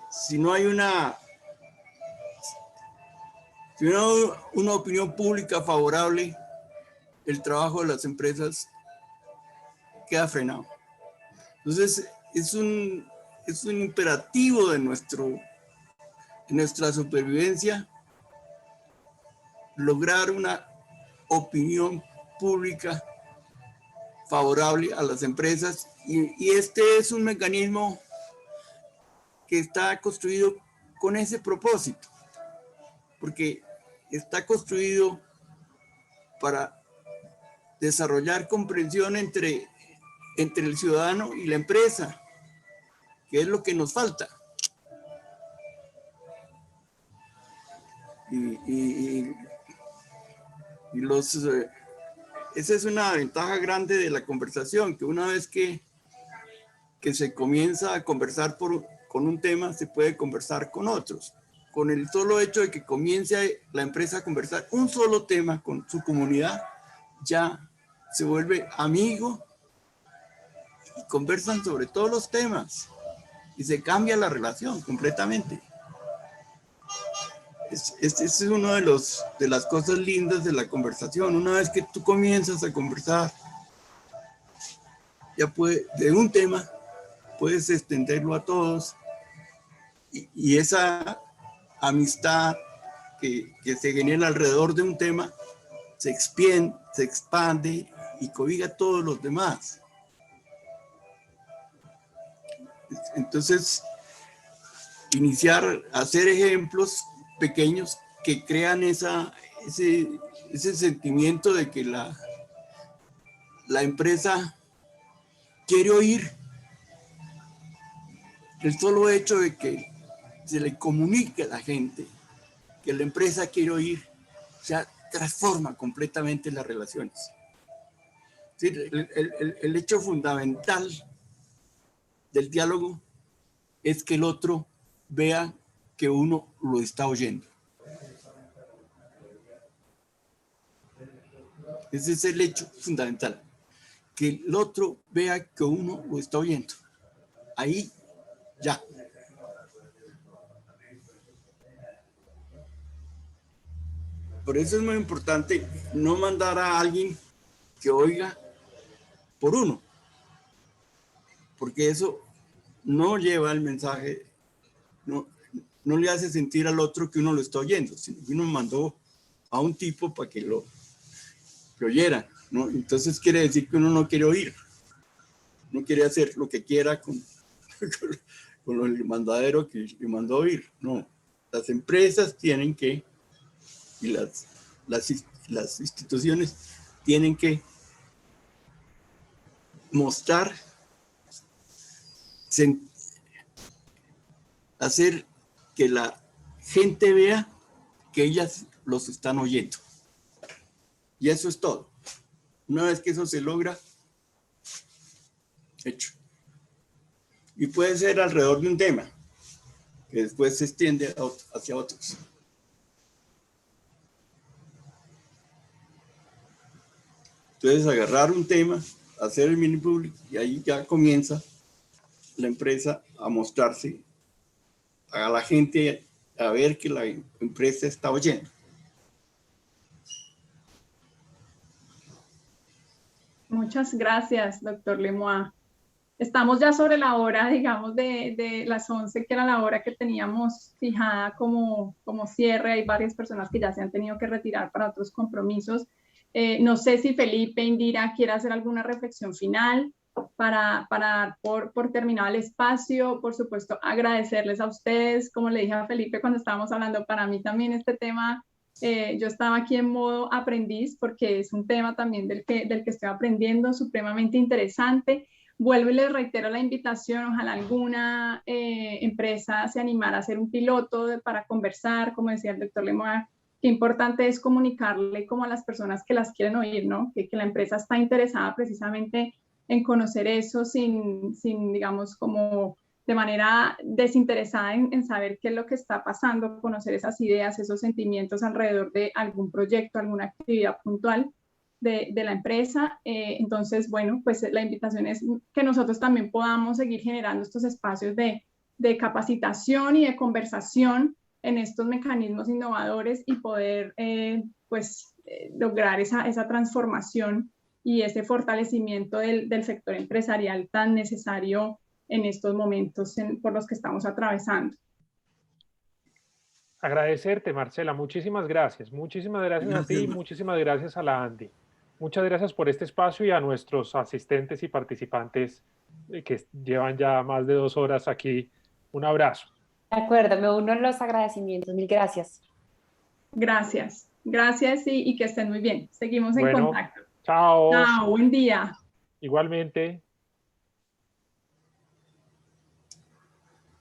si no hay una opinión pública favorable, el trabajo de las empresas queda frenado. Entonces, es un imperativo de nuestra supervivencia lograr una opinión pública favorable a las empresas, y este es un mecanismo que está construido con ese propósito, porque está construido para desarrollar comprensión entre el ciudadano y la empresa, que es lo que nos falta. Esa es una ventaja grande de la conversación, que una vez que se comienza a conversar con un tema, se puede conversar con otros. Con el solo hecho de que comience la empresa a conversar un solo tema con su comunidad, ya se vuelve amigo y conversan sobre todos los temas. y se cambia la relación completamente. Este es uno de las cosas lindas de la conversación. Una vez que tú comienzas a conversar, ya de un tema, puedes extenderlo a todos, y esa amistad que se genera alrededor de un tema se expande y cobija a todos los demás. Entonces, hacer ejemplos pequeños que crean ese sentimiento de que la empresa quiere oír. El solo hecho de que se le comunique a la gente que la empresa quiere oír, ya transforma completamente las relaciones. Sí, el hecho fundamental del diálogo es que el otro vea que uno lo está oyendo. Ese es el hecho fundamental, que el otro vea que uno lo está oyendo. Ahí ya. Por eso es muy importante no mandar a alguien que oiga por uno, porque eso no lleva el mensaje, no le hace sentir al otro que uno lo está oyendo, sino que uno mandó a un tipo para que lo oyera, ¿no? Entonces quiere decir que uno no quiere oír, no quiere hacer lo que quiera con el mandadero que le mandó a oír. No, las empresas tienen que, y las instituciones tienen que mostrar, hacer que la gente vea que ellas los están oyendo. Y eso es todo. Una vez que eso se logra, hecho. Y puede ser alrededor de un tema, que después se extiende hacia otros. Entonces, agarrar un tema, hacer el mini public, y ahí ya comienza la empresa a mostrarse a la gente, a ver que la empresa está oyendo. Muchas gracias, doctor Lemoine. Estamos ya sobre la hora, digamos, de las 11, que era la hora que teníamos fijada como cierre. Hay varias personas que ya se han tenido que retirar para otros compromisos. No sé si Felipe, Indira, quiere hacer alguna reflexión final para dar por terminado el espacio. Por supuesto, agradecerles a ustedes. Como le dije a Felipe cuando estábamos hablando, para mí también este tema, yo estaba aquí en modo aprendiz, porque es un tema también del que estoy aprendiendo, supremamente interesante. Vuelvo y les reitero la invitación, ojalá alguna empresa se animara a hacer un piloto para conversar, como decía el doctor Lemoine. Qué importante es comunicarle como a las personas que las quieren oír, ¿no? Que la empresa está interesada precisamente en conocer eso sin digamos, como de manera desinteresada en saber qué es lo que está pasando, conocer esas ideas, esos sentimientos alrededor de algún proyecto, alguna actividad puntual de la empresa. Entonces, bueno, pues la invitación es que nosotros también podamos seguir generando estos espacios de capacitación y de conversación en estos mecanismos innovadores y poder lograr esa transformación y ese fortalecimiento del sector empresarial tan necesario en estos momentos por los que estamos atravesando. Agradecerte, Marcela, muchísimas gracias. Muchísimas gracias a ti y muchísimas gracias a la Andy. Muchas gracias por este espacio y a nuestros asistentes y participantes que llevan ya más de 2 horas aquí. Un abrazo. De acuerdo, me uno a los agradecimientos. Mil gracias. Gracias. Gracias y que estén muy bien. Seguimos en contacto. Chao. Chao, buen día. Igualmente.